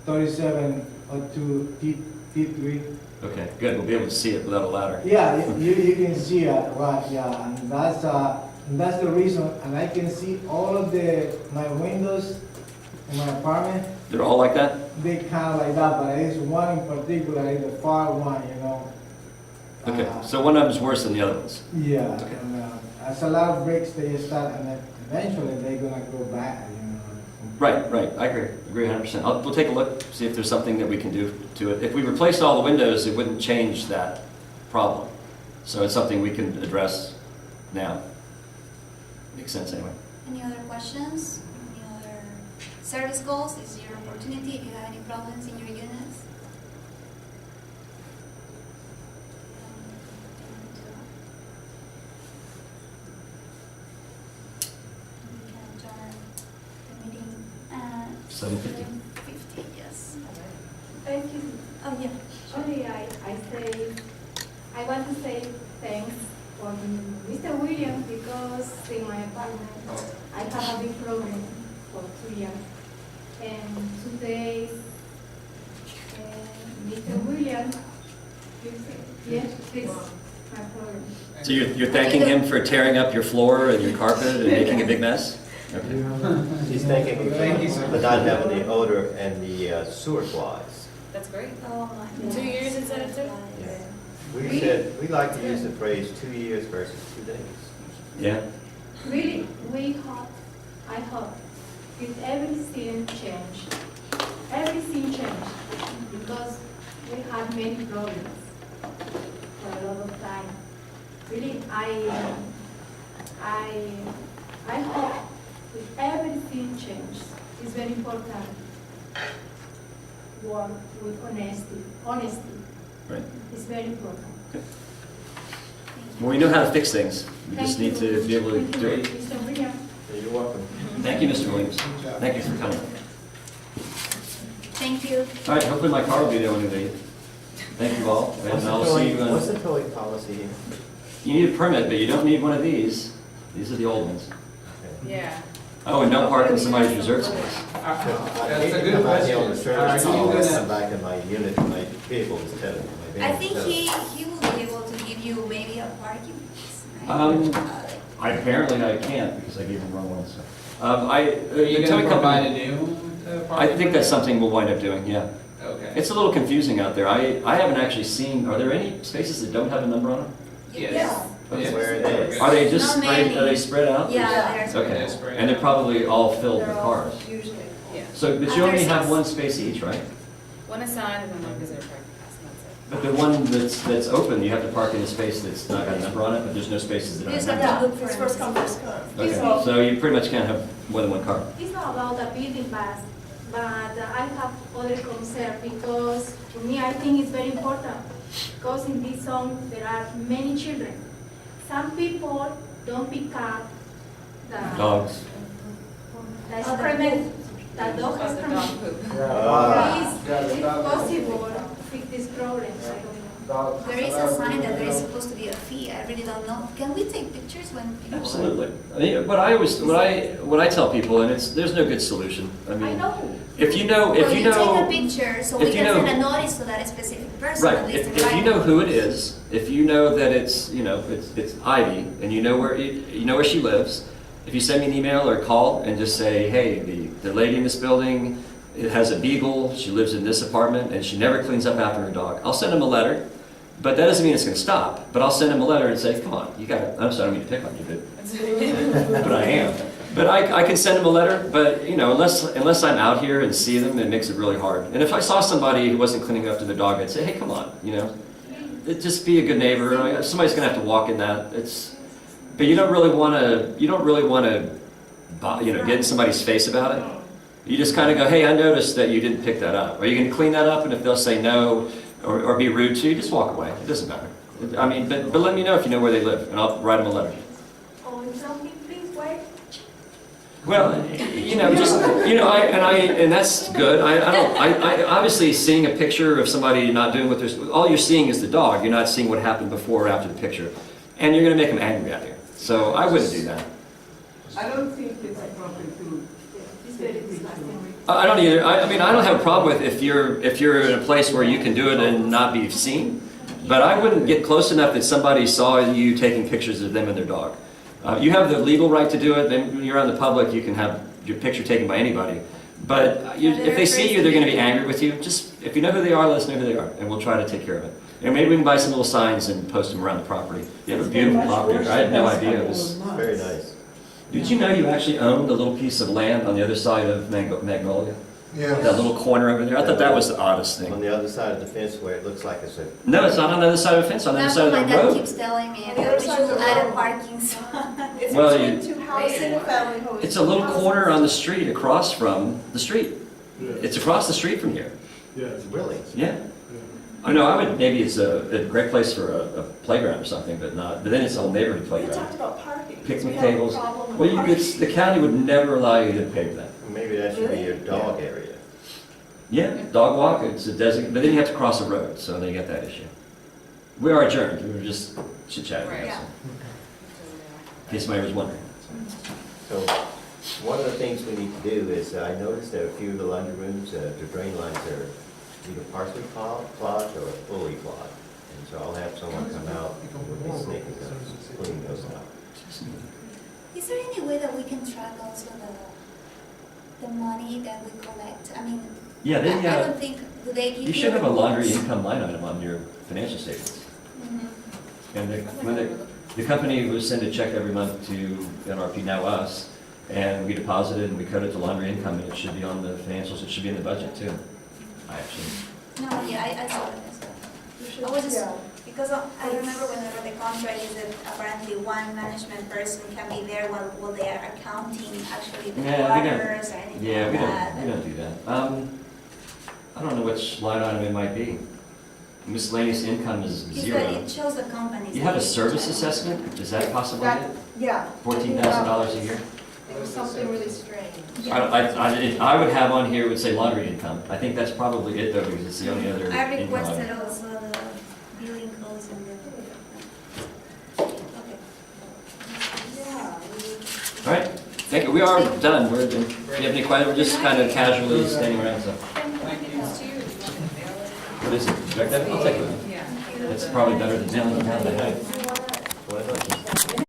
3702 T3. Okay, good, we'll be able to see it without a ladder. Yeah, you can see it, right, yeah, and that's the reason, and I can see all of my windows in my apartment. They're all like that? They kind of like that, but there's one in particular, the far one, Okay, so one of them's worse than the other ones. Yeah, Okay. and as a lot of breaks, they start, and then eventually they're gonna go back, you know. Right, I agree 100%. We'll take a look, see if there's something that we can do to it. If we replaced all the windows, it wouldn't change that problem. So it's something we can address now. Makes sense anyway. Any other questions? Any other service goals? This is your opportunity if you have any problems in your units. We can adjourn the meeting at 7:50. 7:50, yes. Thank you. Oh, yeah. Only I want to say thanks for Mr. Williams because in my apartment I have a big problem for 2 years. And today, Mr. Williams, yes, fix my problem. So you're thanking him for tearing up your floor and your carpet and making a big mess? Okay. He's thanking you Thank you, sir. for not having the odor and the sewer flies. That's great. Oh, my 2 years instead of 2? Yeah. We said, we like to use the phrase 2 years versus 2 days. Yeah? Really, I hope with everything changed. Everything changed because we had many problems for a lot of time. Really, I hope with everything changed. It's very important. Work with honesty. Honesty Right. is very important. Well, we know how to fix things. We just Thank need you. to be able to Thank do you, it. Mr. Williams. You're welcome. Thank you, Mr. Williams. Thank you for coming. Thank you. All right, hopefully my car will be there when we leave. Thank you all, and I'll see you What's on... the towing policy here? You need a permit, but you don't need one of these. These are the old ones. Okay. Yeah. Oh, and don't park in somebody's reserved space. I hate That's a to good come out here question. on the service Are you call and gonna- come back in my unit, my vehicle instead of my van. I think So- he will be able to give you maybe a parking place, right? Apparently I can't because I gave them the wrong ones. Are you the gonna towing provide a company, new? I think that's something we'll wind up doing, yeah. Okay. It's a little confusing out there. I haven't actually seen, are there any spaces that don't have a number on them? Yes. Yeah. Where it is. Are they just, Not are they many. spread out? Yeah, there's. Okay, That's great. and they're probably all filled with They're all cars. Usually. Yeah. So, but you only have one space each, right? One assigned and then one visitor parking pass, and that's But the one that's open, you have to park in a space that's not got a number on it, but there's no spaces that You don't just have have numbers. to look It's for first come, first served. Okay, So, so you pretty much can't have more than one car. it's not about the building pass, but I have other concern because to me, I think it's very important. Because in this zone, there are many children. Some people don't pick up the Dogs. the excrement, the dog it. Plus the excrement. dog poop. Please, is it possible to fix this problem? I don't know. There is a sign that there is supposed to be a fee, I really don't know. Can we take pictures when people? Absolutely. I mean, what I tell people, and there's no good solution. I I mean, know. if you know, Well, you take a picture, so we if you can know- send a notice to that specific person, right, at least in if you writing. know who it is, if you know that it's, it's Ivy, and you know where she lives, if you send me an email or a call and just say, hey, the lady in this building, it has a beagle, she lives in this apartment, and she never cleans up after her dog. I'll send them a letter, but that doesn't mean it's gonna stop. But I'll send them a letter and say, come on, you gotta, I'm sorry, I don't mean to pick on you, but I am. But I can send them a letter, but, unless I'm out here and see them, it makes it really hard. And if I saw somebody who wasn't cleaning up to their dog, I'd say, hey, come on, just be a good neighbor. Somebody's gonna have to walk in that. But you don't really wanna, get in somebody's face about it. You just kind of go, hey, I noticed that you didn't pick that up. Are you gonna clean that up? And if they'll say no, or be rude to you, just walk away. It doesn't matter. I mean, but let me know if you know where they live, and I'll write them a letter. Oh, something, please wait. Well, and that's good. I obviously seeing a picture of somebody not doing what they're, all you're seeing is the dog. You're not seeing what happened before or after the picture. And you're gonna make them angry out here. So I wouldn't do that. I don't think it's appropriate to It's very disgusting. I don't either. I mean, I don't have a problem with if you're in a place where you can do it and not be seen. But I wouldn't get close enough that somebody saw you taking pictures of them and their dog. You have the legal right to do it. Then when you're on the public, you can have your picture taken by anybody. But if they see you, they're going to be angry with you. Just if you know who they are, let us know who they are, and we'll try to take care of it. And maybe we can buy some little signs and post them around the property. You have a beautiful Much property. worse I had the no past idea it couple was. of months. Very nice. Did you know you actually owned a little piece of land on the other side of Magnolia? Yeah. That little corner over there? I thought that was the oddest On thing. the other side of the fence where it looks like it's a, No, it's not on the other side of the fence, on the other That's side what of my the dad road. keeps telling me, On and the we other should side of the add a road. parking spot. It's Well, between you- two houses, single-family homes. It's a little corner on the street across from the street. Yeah, It's across the street from here. yes. really, Yeah. Yeah. I know, I would, maybe it's a great place for a playground or something, but then it's a whole neighborhood We playground. talked about parking. Picnic We have a tables. problem with Well, parking. the county would never allow you to pave that. maybe that should be your dog area. Yeah, dog walk, it's a designated, but then you have to cross a road, so then you get that issue. We are adjourned, we were just chit-chatting, Right. so, in case somebody was wondering. So, one of the things we need to do is, I noticed that a few of the laundry rooms, the drain lines are either partially clogged or fully clogged. And so I'll have someone come out with a snake and clean those out. Is there any way that we can track also the money that we collect? I mean, Yeah, they, I don't think, do they give you? you should have a laundry income line item on your financial statements. Mhm. And the company would send a check every month to NRP, now us, and we deposit it and we code it to laundry income, and it should be on the financials, it should be in the budget too. I actually, No, yeah, I saw it, I saw it. You should- I was just, yeah. because I remember when I read the contract, is that apparently one management person can be there while they are accounting actually the Yeah, we don't- quarters or anything yeah, like that. we don't do that. I don't know which line item it might be. Miscellaneous income is Is that zero. it shows the companies. You have a that service check. assessment, is that possibly That, it? yeah. $14,000 a year? It was something really strange. I would have on here, it would say laundry income. I think that's probably it though, because it's the only other I income requested item. also the billing codes and the. Okay. Yeah. All right, thank you, we are done. We're, do you have any questions? We're just kind of casually standing around, so. It's to you, do you want to mail it? What is it? Direct debit? I'll take it. Yeah. It's probably better than mailing it down the hill.